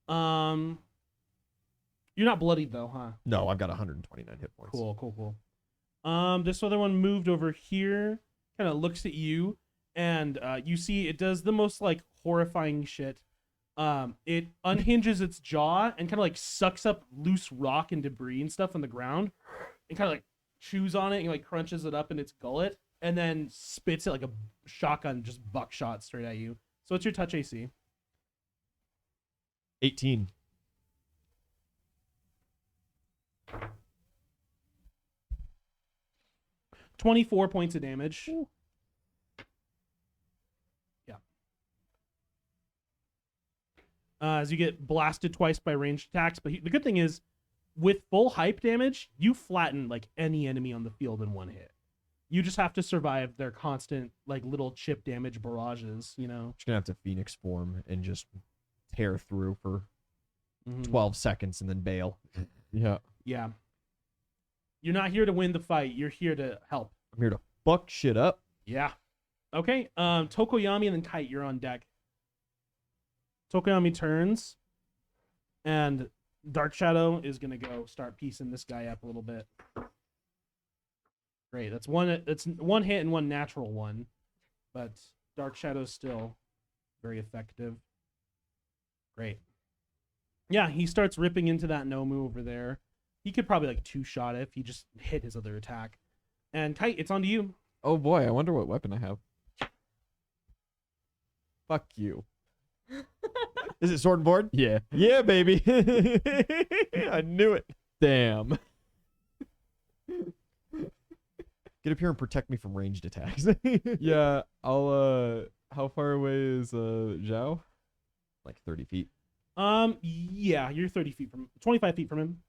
You're not bloodied though, huh? No, I've got 129 hit points. Cool. This other one moved over here, kind of looks at you, and you see it does the most like horrifying shit. It unhinges its jaw and kind of like sucks up loose rock and debris and stuff on the ground, and kind of like chews on it and like crunches it up in its gullet, and then spits it like a shotgun, just buckshot straight at you. So what's your touch AC? 18. $24 points of damage. Yeah. As you get blasted twice by ranged attacks, but the good thing is, with full hype damage, you flatten like any enemy on the field in one hit. You just have to survive their constant like little chip damage barrages, you know. Just gonna have to Phoenix form and just tear through for Mhm. 12 seconds and then bail. Yeah. Yeah. You're not here to win the fight. You're here to help. I'm here to fuck shit up. Yeah. Okay. Tokoyami and then Kite, you're on deck. Tokoyami turns, and Dark Shadow is gonna go start piecing this guy up a little bit. Great. That's one hit and one natural one, but Dark Shadow's still very effective. Great. Yeah, he starts ripping into that Nomu over there. He could probably like two-shot it if he just hit his other attack. And Kite, it's on to you. Oh boy, I wonder what weapon I have. Fuck you. Is it sword and board? Yeah. Yeah, baby. I knew it. Damn. Get up here and protect me from ranged attacks. Yeah, I'll how far away is Zhao? Like 30 feet. Yeah, you're 25 feet from him.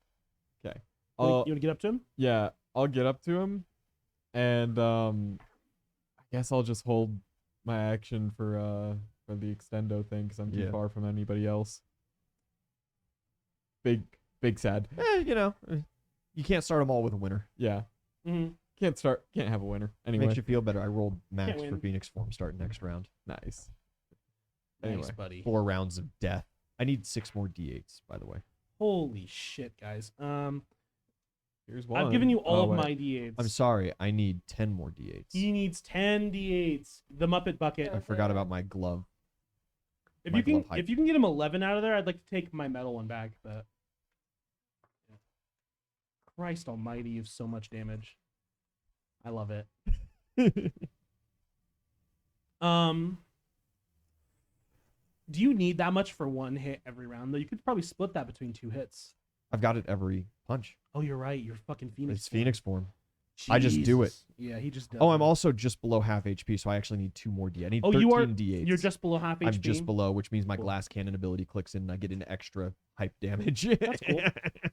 Okay. You want to get up to him? Yeah, I'll get up to him, and I guess I'll just hold my action for the extendo thing because I'm too Yeah. far from anybody else. Big sad. You can't start them all with a winner. Yeah, Mm-hmm. can't have a winner anyway. Makes you feel better. I rolled max Can't for win. Phoenix form starting next round. Nice. Nice, Anyway. buddy. 4 rounds of death. I need 6 more d8s, by the way. Holy shit, guys. Here's one. I've given you all Oh, of wait. my d8s. I'm sorry. I need 10 more d8s. He needs 10 d8s. The Muppet bucket. I forgot about my glove. If my you can, glove hype. if you can get him 11 out of there, I'd like to take my metal one back. But Christ Almighty, you have so much damage. I love it. Do you need that much for one hit every round? Though you could probably split that between 2 hits. I've got it every punch. Oh, you're right. You're fucking Phoenix. It's form. Phoenix form. I just do it. Jesus. Yeah, he just does. Oh, I'm it. also just below half HP, so I actually need 2 more d. I need Oh, 13 you are. d8s. You're just below half HP. I'm just below, which means my Cool. glass cannon ability clicks in and I get an extra hype damage. That's cool.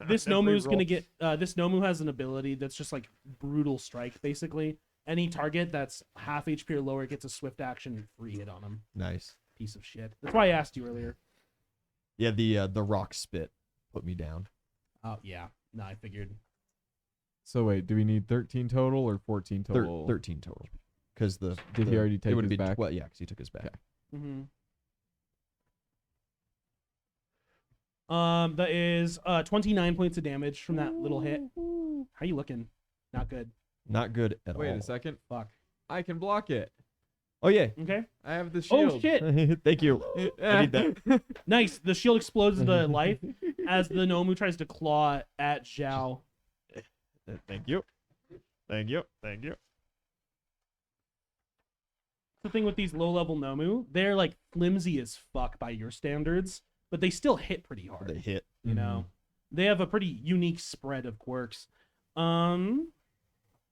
This Every Nomu's gonna roll. get. This Nomu has an ability that's just like brutal strike. Basically, any target that's half HP or lower gets a swift action free hit on him. Nice. Piece of shit. That's why I asked you earlier. Yeah, the rock spit put me down. Oh yeah. No, I figured. So wait, do we need 13 total or 14 total? 13 total. Because Did he already take it would his be back? Well, yeah, because he took his back. Okay. Mm-hmm. That is 29 points of damage from that little hit. How you looking? Not good. Not good at Wait all. a second. Fuck. I can block it. Oh yeah. Okay. I have the Oh shield. shit. Thank you. I need that. Nice. The shield explodes into life as the Nomu tries to claw at Zhao. Thank you. Thank you. Thank you. The thing with these low-level Nomu, they're like flimsy as fuck by your standards, but they still hit pretty hard. They hit. You know. They have a pretty unique spread of quirks. You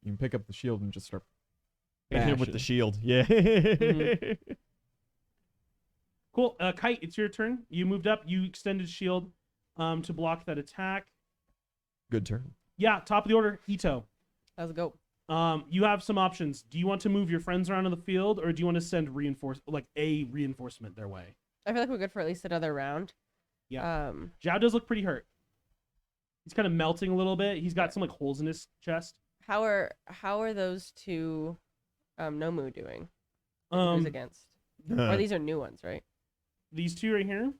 can pick up the shield and just start Hit him with the bashing. shield. Yeah. Cool. Kite, it's your turn. You moved up. You extended shield to block that attack. Good turn. Yeah, top of the order, Ito. Let's go. You have some options. Do you want to move your friends around in the field, or do you want to send a reinforcement their way? I feel like we're good for at least another round. Yeah. Zhao does look pretty hurt. He's kind of melting a little bit. He's got some like holes in his chest. How are those two Nomu doing? Who's against? Or these are new ones, right? These two right here.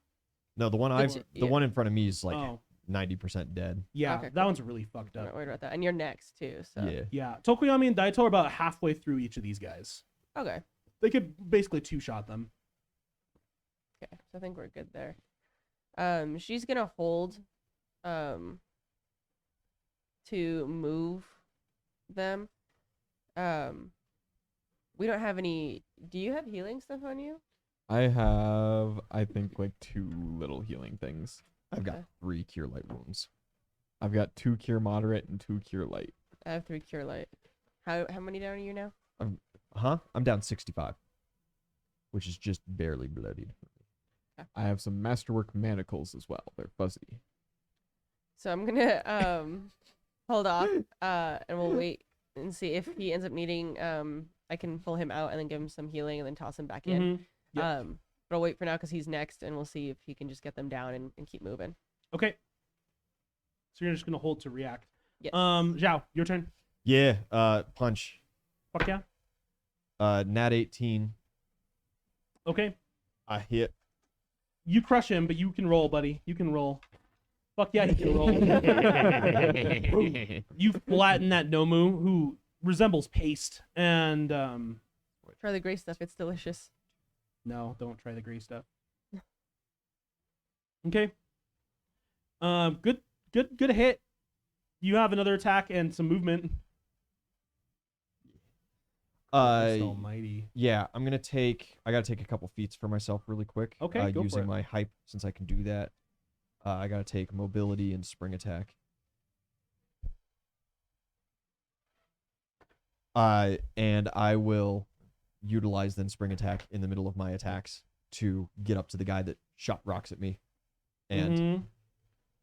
No, the one yeah. one in front of me is like Oh, 90% dead. yeah, Okay, that cool. one's really fucked I'm up. not worried about that. And you're next too, so Yeah. Yeah, Tokoyami and Daito are about halfway through each of these guys. okay. They could basically two-shot them. Okay, so I think we're good there. She's gonna hold, to move them. We don't have any. Do you have healing stuff on you? I have, I think, like 2 little healing things. I've got Okay. 3 cure light wounds. I've got 2 cure moderate and 2 cure light. I have 3 cure light. How many down are you now? I'm down 65, which is just barely bloodied. I have some masterwork manacles as well. They're fuzzy. So I'm gonna hold off and we'll wait and see if he ends up needing I can pull him out and then give him some healing and then toss him back in. Mhm. Yep. But I'll wait for now because he's next and we'll see if he can just get them down and keep moving. Okay. So you're just gonna hold to react. Yes. Zhao, your turn. Yeah, punch. Fuck yeah. Nat 18. Okay. I hit. You crush him, but you can roll, buddy. You can roll. Fuck yeah, he can roll. You flatten that Nomu, who resembles paste, and Try the gray stuff. It's delicious. no, don't try the gray stuff. Okay. Good hit. You have another attack and some movement. Christ almighty. Yeah, I gotta take a couple feats for myself really quick. Okay, go for using it. my hype since I can do that. I gotta take mobility and spring attack. And I will utilize then spring attack in the middle of my attacks to get up to the guy that shot rocks at me. And Mhm.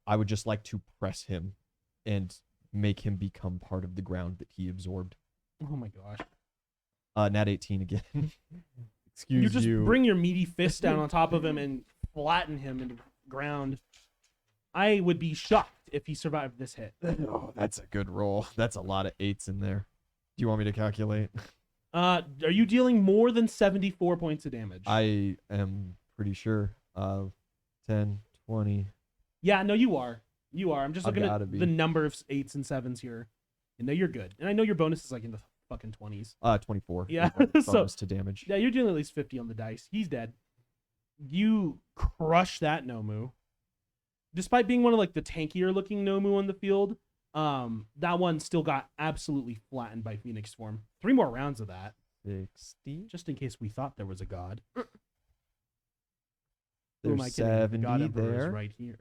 I would just like to press him and make him become part of the ground that he absorbed. Oh my gosh. Nat 18 again. Excuse You just you. bring your meaty fist down on top of him and flatten him into the ground. I would be shocked if he survived this hit. Oh, that's a good roll. That's a lot of 8s in there. Do you want me to calculate? Are you dealing more than 74 points of damage? I am pretty sure. 10, 20. Yeah, no, you are. You are. I'm just I've looking gotta at be. the number of 8s and 7s here. And no, you're good. And I know your bonus is like in the fucking 20s. 24. Yeah, so- Bonus to damage. Yeah, you're dealing at least 50 on the dice. He's dead. You crush that Nomu. Despite being one of like the tankier looking Nomu on the field, that one still got absolutely flattened by Phoenix Form. 3 more rounds of that, 60. just in case we thought there was a god. Who am I There's kidding? The 70 God Emperor is there. right here.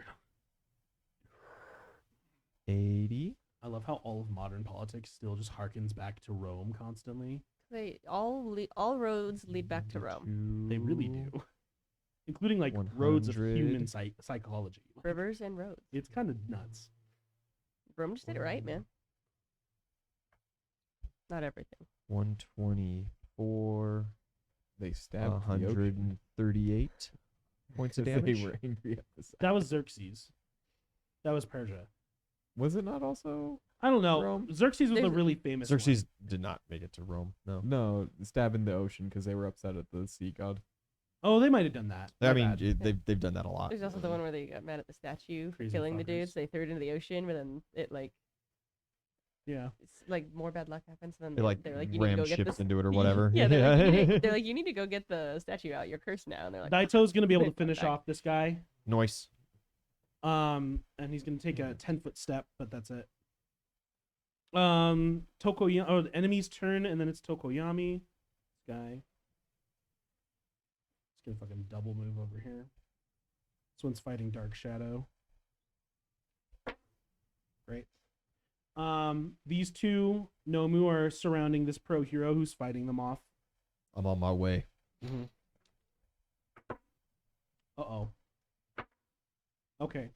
80. I love how all of modern politics still just harkens back to Rome constantly. They all roads lead back to Rome. They really do. Including like roads of 100. human psychology. Like, Rivers and roads. it's kind of nuts. Rome just did it right, man. Not everything. 124. They stabbed the ocean 138 points of because damage. They were angry at the side. That was Xerxes. That was Persia. Was it not also? I don't know. Rome? Xerxes was a There's- really famous Xerxes did not make it to Rome. No. No, stabbing the ocean because they were upset at the sea god. one. Oh, they might have done that. I My mean, bad. they've done that a lot. There's also the one where they got mad at the statue for Crazy killing the fuckers. dudes. They threw it into the ocean, but then it like Yeah. it's like more bad luck happens. And then They like they're like, you need to ram go get ships this. into it or whatever. Yeah, they're like, you need to go get the statue out. You're cursed now. And they're like, Daito's gonna be able to Good finish comeback. off this guy. Noise. And he's gonna take a 10-foot step, but that's it. Tokoyami. Oh, the enemy's turn, and then it's Tokoyami. This guy. Just gonna fucking double move over here. This one's fighting Dark Shadow. Great. These two Nomu are surrounding this pro hero who's fighting them off. I'm on my way. Uh-oh. Okay.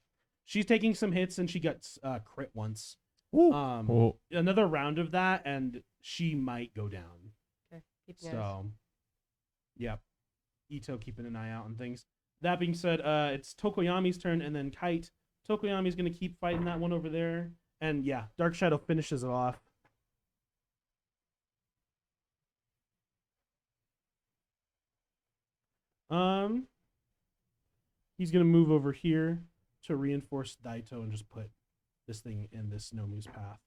She's taking some hits and she got crit once. Oh. Another round of that and she might go down. Okay. Keeping eyes. So, yep. Ito keeping an eye out on things. That being said, it's Tokoyami's turn and then Kite. Tokoyami's going to keep fighting that one over there. And yeah, Dark Shadow finishes it off. He's going to move over here to reinforce Daito and just put this thing in this Nomu's path.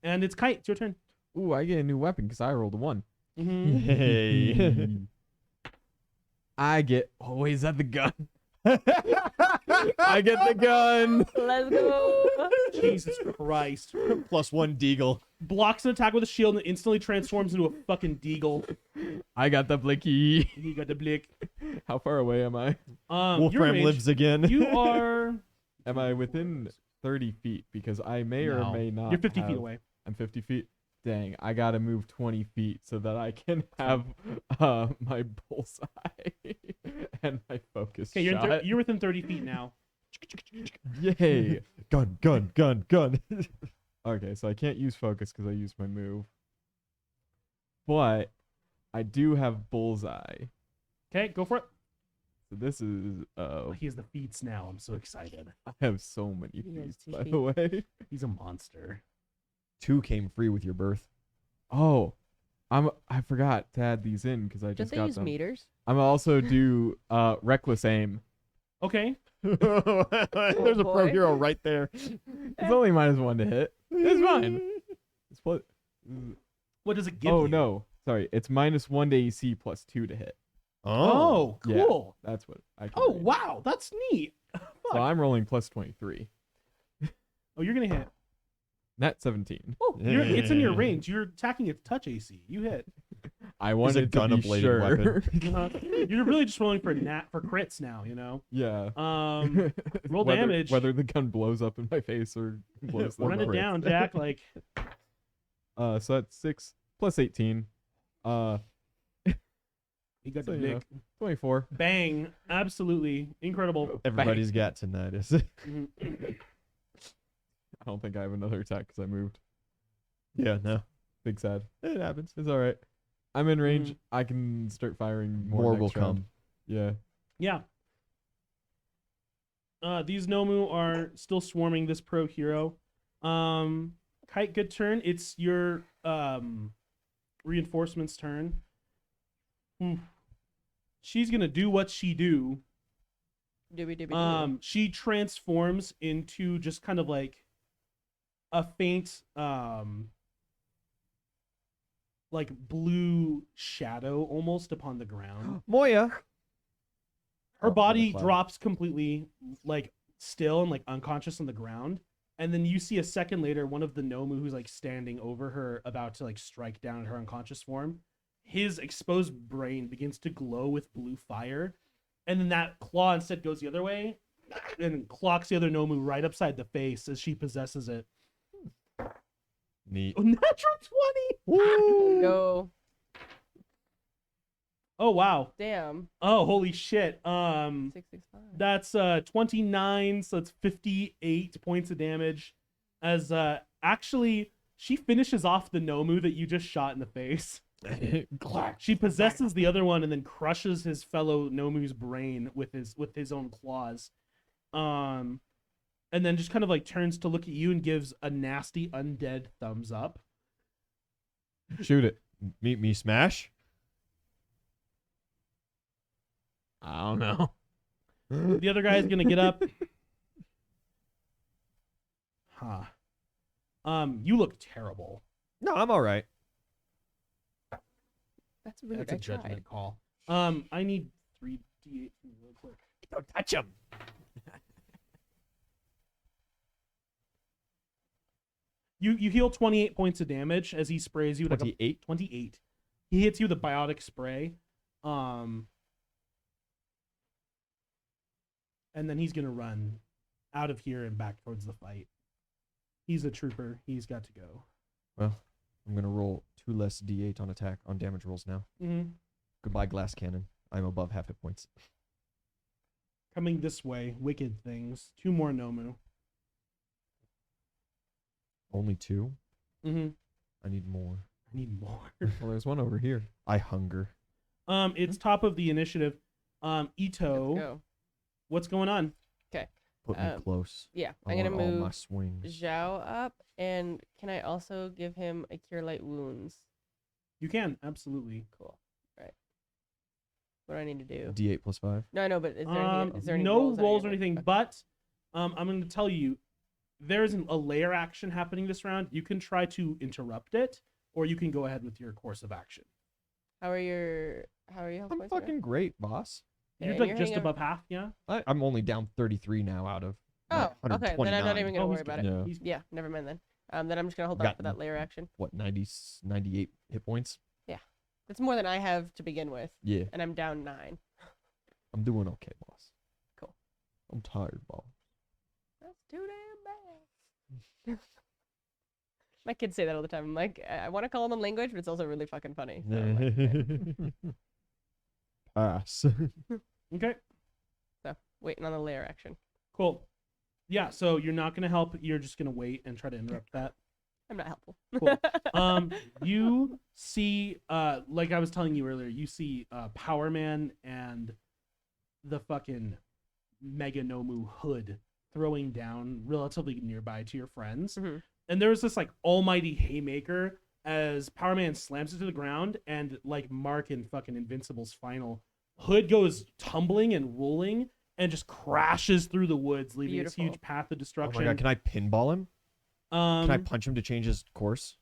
And it's Kite. It's your turn. Ooh, I get a new weapon because I rolled a 1. Mm-hmm. Hey. I get. Oh, wait, is that the gun? I get the gun. Let's go. Jesus Christ. +1 deagle. Blocks an attack with a shield and instantly transforms into a fucking deagle. I got the blicky. He got the blick. How far away am I? You're Wolfram ranged. lives again. You are. Am I within 30 feet? Because I may or No. may not. You're 50 feet have- away. I'm 50 feet. Dang, I gotta move 20 feet so that I can have my bullseye and my focus Okay, shot. you're within 30 feet now. Yay! Gun. Okay, so I can't use focus because I used my move. But I do have bullseye. Okay, go for it. So this is He has the feats now. I'm so excited. I have so many He has feats, 2 by feet. the way. He's a monster. 2 came free with your birth. Oh, I forgot to add these in because I Don't just they got use them. meters? I'm also do reckless aim. Okay. There's a pro boy. hero right there. It's only -1 to hit. It's fine. It's plus. What does it give Oh you? no, sorry. It's -1 to AC +2 to hit. Oh, Yeah. cool. That's what I. Can Oh, read. wow. That's neat. So I'm rolling +23. Oh, you're going to hit. Net 17. Oh, it's in your range. You're attacking its touch AC. You hit. I wanted to be gun-a-bladed sure. weapon. You're really just rolling for crits now, you know? Yeah. Roll whether, damage. Whether the gun blows up in my face or blows them Run it up. down, Jack. Like, So that's 6 + 18. you got So, the you know, dick. 24. Bang. Absolutely. Incredible. Everybody's got tinnitus. Mhm. I don't think I have another attack because I moved. Yeah, no. Big sad. It happens. It's all right. I'm in range. Mhm. I can start firing more. More next will round. come. Yeah. Yeah. These Nomu are still swarming this pro hero. Kite, good turn. It's your reinforcements turn. She's gonna do what she do. Doobie. She transforms into just kind of like a faint like blue shadow almost upon the ground. Moya. Her Oh, body cloud. drops completely like still and like unconscious on the ground. And then you see a second later one of the Nomu who's like standing over her about to like strike down at her unconscious form. His exposed brain begins to glow with blue fire. And then that claw instead goes the other way and clocks the other Nomu right upside the face as she possesses it. Neat. Oh, natural 20! Go. Oh, wow. Damn. Oh, holy shit. 665. That's 29, so it's 58 points of damage. As actually, she finishes off the Nomu that you just shot in the face. She possesses the other one and then crushes his fellow Nomu's brain with his own claws. And then just kind of like turns to look at you and gives a nasty undead thumbs up. Shoot it. Meet me, Smash. I don't know. The other guy is gonna get up. Huh. You look terrible. No, I'm all right. That's rude. That's a I judgment tried. call. I need 3d8 real quick. Don't touch him. You heal 28 points of damage as he sprays you with like a 28. 28. He hits you with a biotic spray. And then he's gonna run out of here and back towards the fight. He's a trooper. He's got to go. Well, I'm gonna roll 2 less d8 on attack on damage rolls now. Mm-hmm. Goodbye, glass cannon. I'm above half hit points. Coming this way, wicked things. 2 more Nomu. Only 2. Mm-hmm. I need more. I need more. Well, there's one over here. I hunger. It's top of the initiative. Let's Ito, go. what's going on? Put me close. Yeah, I I'm gonna want all my move swings. Zhao up, and can I also give him a cure light wounds? You can, absolutely. Cool. Right. What do I need to do? D8 plus 5. No, I know, but is there any no rolls, that I rolls need or to- anything, okay. but I'm going to tell you, there's a layer action happening this round. You can try to interrupt it, or you can go ahead with your course of action. How are your health I'm points right now? fucking great, boss. Yeah, You're and like you're just hitting above half, yeah? I'm only down 33 now out of Oh, like, okay. Then I'm not 129. even gonna Oh, worry he's about good. it. Yeah. He's Yeah, never mind then. Then I'm just gonna hold Got on for that layer action. What, 90, 98 hit points? That's more than I have to begin with, Yeah, and I'm down 9. I'm doing okay, boss. Cool. I'm tired, boss. That's too damn bad. My kids say that all the time. I'm like, I want to call them language, but it's also really fucking funny. So I'm like, okay. Pass. Okay, So waiting on the layer action. cool. Yeah, so you're not going to help. You're just going to wait and try to interrupt that. I'm not helpful. Cool. You see, like I was telling you earlier, you see Power Man and the fucking Mega Nomu hood throwing down relatively nearby to your friends. Mhm. And there's this like almighty haymaker as Power Man slams it to the ground, and like Mark in fucking Invincible's final, Hood goes tumbling and rolling and just crashes through the woods, leaving this Beautiful. huge path of Oh destruction. my god, can I pinball him? Can I Um, punch him to change his course?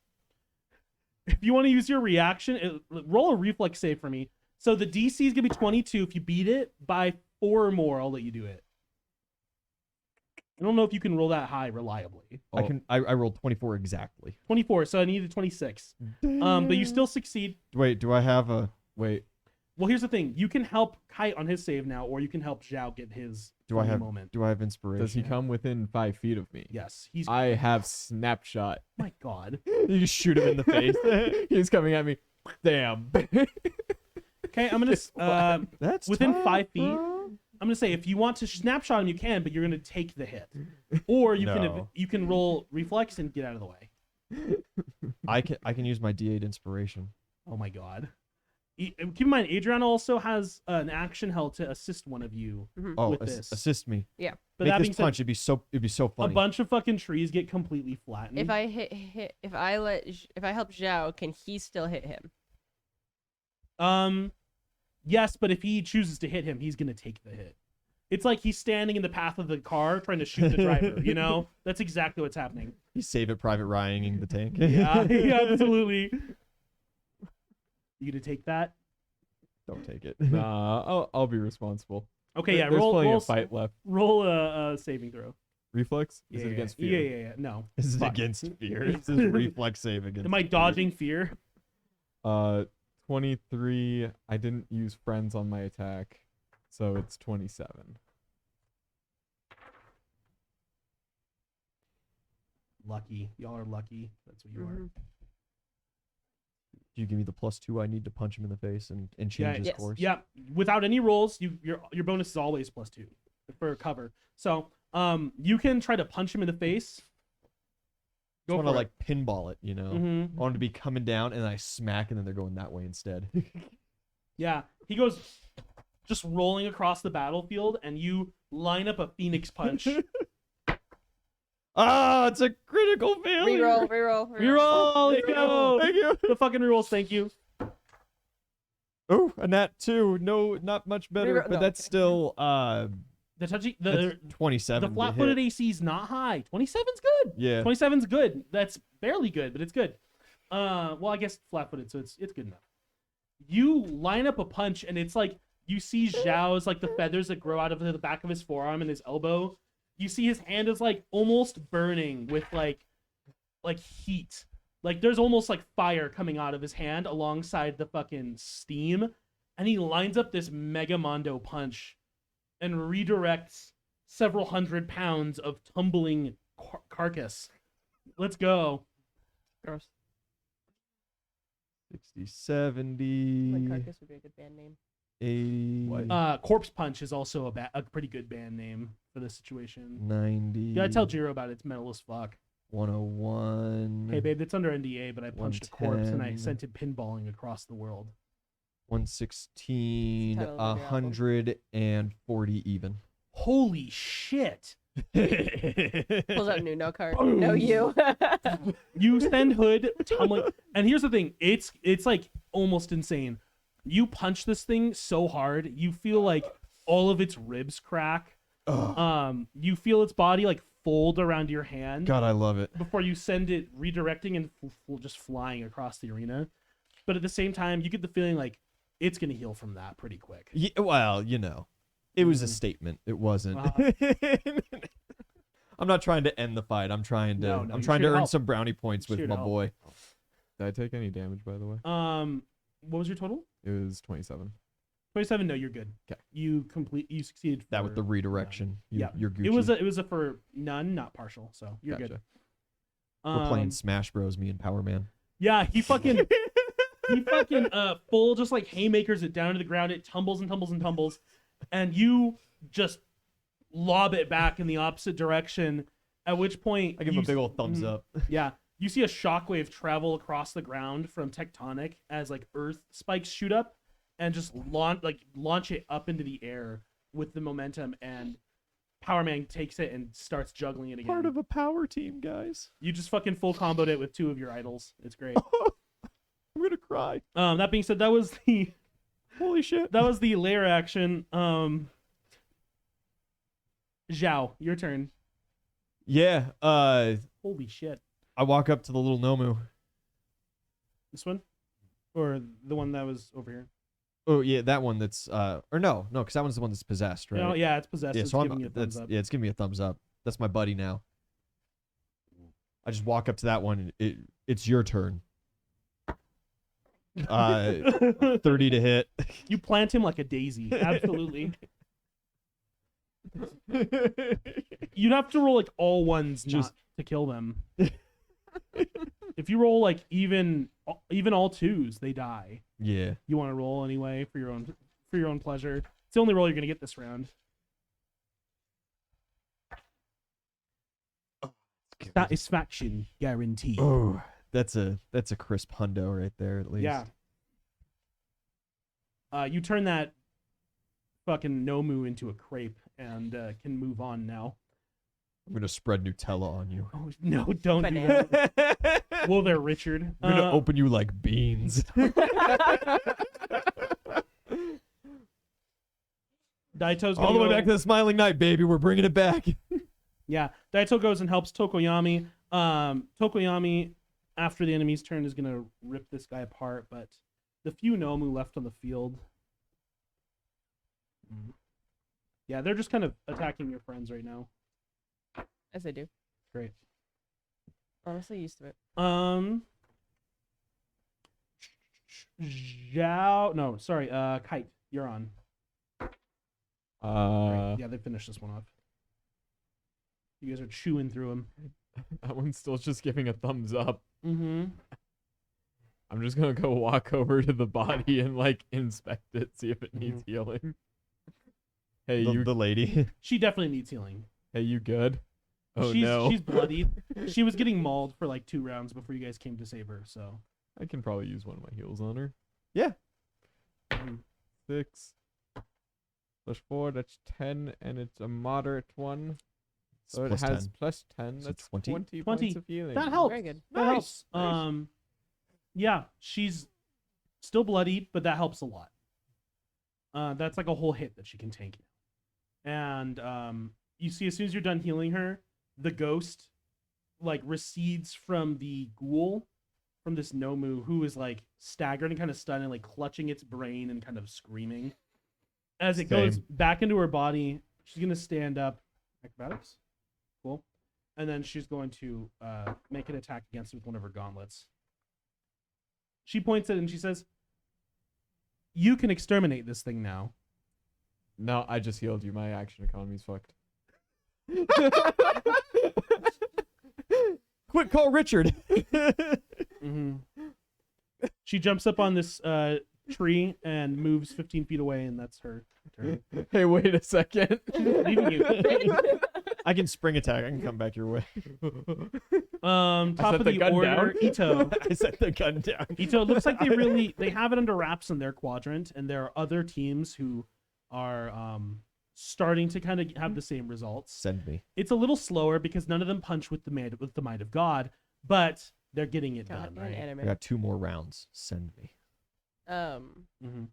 if you want to use your reaction, roll a reflex save for me. So the DC is gonna be 22. If you beat it by 4 or more, I'll let you do it. I don't know if you can roll that high reliably. I can. I rolled 24 exactly. 24, so I needed 26. But you still succeed. Wait, do I have a? Wait, Well, here's the thing: you can help Kite on his save now, or you can help Zhao get his. Do I funny have? moment? Do I have inspiration? does he come within 5 feet of me? Yes, he's. I have snapshot. My God. You just shoot him in the face. He's coming at me. Damn. Okay, I'm gonna. That's Within tough, 5 feet. bro. I'm gonna say if you want to snapshot him, you can, but you're gonna take the hit, or you can roll reflex and get out of the way. I can use my D8 inspiration. Oh my God. Keep in mind, Adriana also has an action held to assist one of you. Oh, With this. assist me. Yeah. But Make that this being said, punch. It'd be so a funny. bunch of fucking trees get completely flattened. If I if I help Zhao, can he still hit him? Yes, but if he chooses to hit him, he's gonna take the hit. It's like he's standing in the path of the car trying to shoot the driver. You know, that's exactly what's happening. He's Saving Private Ryaning the tank. Yeah, yeah, absolutely. You gonna take that? Don't take it. Nah, I'll be responsible. Okay, yeah. There's Roll, plenty roll, of fight left. roll a saving throw. Reflex? Is Yeah, it against yeah, fear? yeah. No. This is Fuck. against fear. This is reflex save against. Am I dodging fear? 23. I didn't use friends on my attack, so it's 27. Lucky. Y'all are lucky. That's what you are. Mhm. Do you give me the +2 I need to punch him in the face and change Yeah, his yes. course? Yeah. Without any rolls, your bonus is always +2 for cover. So you can try to punch him in the face. I Go want for to it. like pinball it, you know. Mhm. I want it to be coming down and I smack and then they're going that way instead. Yeah, he goes just rolling across the battlefield, and you line up a phoenix punch. Ah, it's a critical failure. Reroll. Reroll, let's go. Thank you. The fucking rerolls, thank you. Oh, a nat 2. No, not much better, Reroll- but no, that's okay. still The touchy, that's the 27. to flat-footed hit. AC is not high. 27's good. Yeah. 27's good. That's barely good, but it's good. Well, I guess flat-footed, so it's good enough. You line up a punch, and it's like you see Zhao's like the feathers that grow out of the back of his forearm and his elbow. You see his hand is like almost burning with like heat. Like there's almost like fire coming out of his hand alongside the fucking steam, and he lines up this Mega Mondo punch and redirects several hundred pounds of tumbling carcass. Let's go. Gross. 60, Like 70, Carcass would be a good band name. 80, What? Corpse Punch is also a pretty good band name for this situation. 90. You gotta tell Jiro about it. It's metal as fuck. 101. Hey, babe, it's under NDA, but I punched a corpse and I 110. sent it pinballing across the world. 116. Title of your album. 140 even. Holy shit! Pulls out a new note card. No, you. You send Hood tumbling, and here's the thing: it's like almost insane. You punch this thing so hard, you feel like all of its ribs crack. You feel its body like fold around your hand God, I love it. before you send it redirecting and just flying across the arena. But at the same time, you get the feeling like it's gonna heal from that pretty quick. Yeah, well, it was a Mhm. statement. It wasn't. Uh-huh. I'm not trying to end the fight. I'm trying to. No, I'm you're trying here to to earn help. some brownie points You're with here my to help. boy. Did I take any damage, by the way? What was your total? It was 27. 27. No, you're good. 'Kay. You succeeded. That with for the redirection. You, Yeah. You're Gucci. It was a for none, not partial. So you're Gotcha. good. We're playing Um, Smash Bros. Me and Power Man. Yeah, he fucking full just like haymakers it down to the ground. It tumbles and tumbles and tumbles, and you just lob it back in the opposite direction. At which point, I give him a you big old thumbs mhm. up. Yeah, you see a shockwave travel across the ground from tectonic as like earth spikes shoot up and just launch it up into the air with the momentum, and Power Man takes it and starts juggling it again. Part of a power team, guys. You just fucking full comboed it with two of your idols. It's great. I'm gonna cry. That being said, that was the Holy shit. lair action. Zhao, your turn. Yeah. Holy shit. I walk up to the little Nomu. This one? Or the one that was over here? Oh yeah, that one. That's or no, because that one's the one that's possessed, right? No, yeah, it's possessed. Yeah, It's so giving you a thumbs up. yeah, it's giving me a thumbs up. That's my buddy now. I just walk up to that one. And it's your turn. 30 to hit. You plant him like a daisy. Absolutely. You'd have to roll like all ones Just- not to kill them. If you roll like even all twos, they die. Yeah. You want to roll anyway for your own pleasure. It's the only roll you're gonna get this round. Satisfaction guaranteed. Oh, that's a crisp hundo right there at least. Yeah. You turn that fucking Nomu into a crepe and can move on now. I'm gonna spread Nutella on you. Oh no, don't do Banana. that. Whoa there, Richard. I'm gonna open you like beans. Daito's All the way gonna back to the Smiling Night, baby. We're bringing it back. Yeah, Daito goes and helps Tokoyami. Tokoyami, after the enemy's turn, is gonna rip this guy apart, but the few Nomu left on the field. Yeah, they're just kind of attacking your friends right now. As I do. Great. Honestly, used to it. Zhao, no, sorry, Kite, you're on. Great. Yeah, they finished this one off. You guys are chewing through them. That one's still just giving a thumbs up. Mm-hmm. I'm just gonna go walk over to the body and like inspect it, see if it needs healing. Hey, The lady. She definitely needs healing. hey, you good? Oh she's, no. She's bloodied. She was getting mauled for like 2 rounds before you guys came to save her, so. I can probably use one of my heals on her. Yeah. 6 plus 4, that's 10, and it's a moderate one. So it Plus has 10. plus 10. So That's 20? 20 20. points of healing. That helps. Very good. That helps. Nice. Yeah, she's still bloodied, but that helps a lot. That's like a whole hit that she can tank. And you see, as soon as you're done healing her, the ghost like recedes from the ghoul, from this Nomu, who is like staggered and kind of stunned and like clutching its brain and kind of screaming. As it goes Same. back into her body, she's gonna stand up. Acrobatics, cool, and then she's going to make an attack against it with one of her gauntlets. She points at it and she says, "You can exterminate this thing now." No, I just healed you. My action economy's fucked. Quick, call Richard. Mm-hmm. She jumps up on this tree and moves 15 feet away, and that's her turn. Hey, wait a second. Leaving you. I can spring attack. I can come back your way. Top set of the the gun order, down. Ito. I set the gun down. Ito, it looks like they have it under wraps in their quadrant, and there are other teams who are starting to kind of have the same results. Send me. It's a little slower because none of them punch with the might of God, but they're getting it God, done, you're an right? I anime. got 2 more rounds. Send me. Mm-hmm.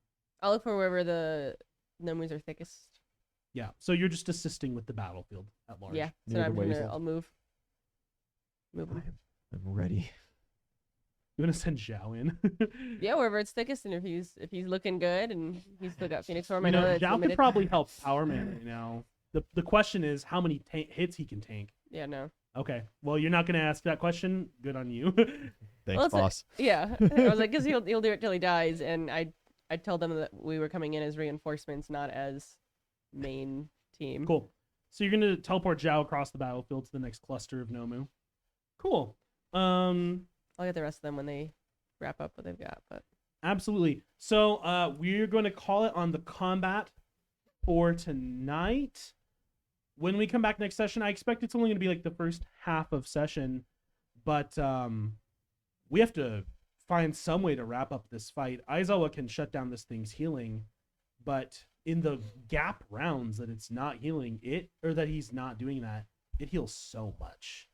I'll look for wherever the Nomus are thickest. Yeah, so you're just assisting with the battlefield at large. Yeah, so Near the I'm gonna, Wazel. I'll move. Move 'em. I'm ready. You want to send Zhao in? Yeah, wherever it's thickest, and if he's looking good and he's still got Phoenix Form, I You know know, that's Zhao could limited. probably help Power Man right now. The question is how many hits he can tank. Yeah, no. Okay, well, you're not going to ask that question. Good on you. Thanks, Well, it's boss. Yeah, I was like, because he'll do it till he dies, and I told them that we were coming in as reinforcements, not as main team. Cool. So you're going to teleport Zhao across the battlefield to the next cluster of Nomu. Cool. I'll get the rest of them when they wrap up what they've got, but Absolutely. So we're going to call it on the combat for tonight. When we come back next session, I expect it's only going to be like the first half of session, but we have to find some way to wrap up this fight. Aizawa can shut down this thing's healing, but in the gap rounds that it's not healing it, or that he's not doing that, it heals so much.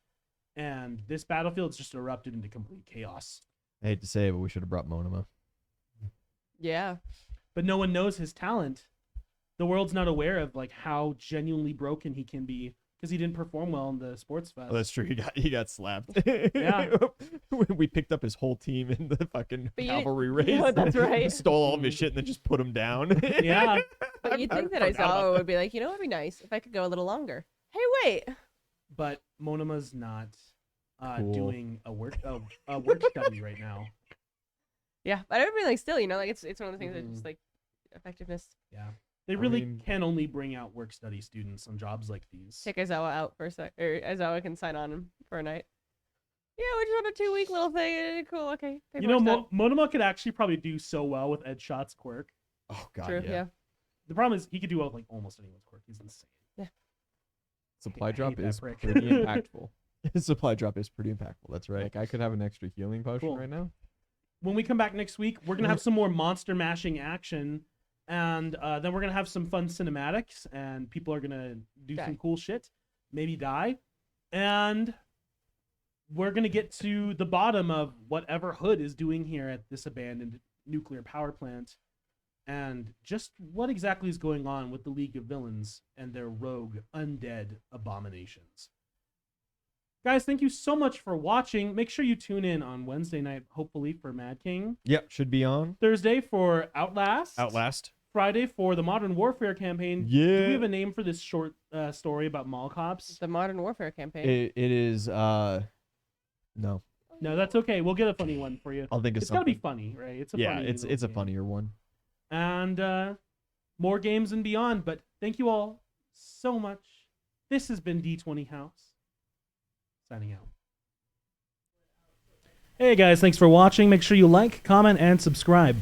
And this battlefield's just erupted into complete chaos. I hate to say it, but we should have brought Monoma. yeah. But no one knows his talent. The world's not aware of like how genuinely broken he can be because he didn't perform well in the sports fest. Oh, that's true. He got slapped. Yeah. We picked up his whole team in the fucking But you- cavalry race. Yeah, that's right. Stole all of his shit and then just put him down. Yeah. But you'd think that I forgot about Aizawa would be like, you know, it'd be nice if I could go a little longer. Hey, wait. But Monoma's not Cool. doing a work study right now. Yeah, but I mean, like, still, you know, like it's one of the things that just like effectiveness. Yeah. They I really mean- can only bring out work study students on jobs like these. Take Aizawa out for a sec, or Aizawa can sign on for a night. Yeah, we just want a 2-week little thing. Cool, okay. You know, paperwork's done. Monoma could actually probably do so well with Ed Shot's quirk. Oh god, True, yeah. yeah. The problem is he could do well with like almost anyone's quirk. He's insane. Supply I drop hate that is prick. pretty impactful. His supply drop is pretty impactful. That's right. Like I could have an extra healing potion Cool. right now. When we come back next week, we're gonna have some more monster mashing action, and then we're gonna have some fun cinematics, and people are gonna do some Die. cool shit, maybe die, and we're gonna get to the bottom of whatever Hood is doing here at this abandoned nuclear power plant, and just what exactly is going on with the League of Villains and their rogue undead abominations. Guys, thank you so much for watching. Make sure you tune in on Wednesday night, hopefully, for Mad King. Yep, should be on. Thursday for Outlast. Outlast. Friday for the Modern Warfare campaign. Do Yeah. we have a name for this short story about mall cops? The Modern Warfare campaign. It is no. No, that's okay. We'll get a funny one for you. I'll think of It's got to be something. funny, right? It's a Yeah, funny it's little a game. funnier one. And more games and beyond. But thank you all so much. This has been D20 House. Signing out. Hey guys, thanks for watching. Make sure you like, comment, and subscribe.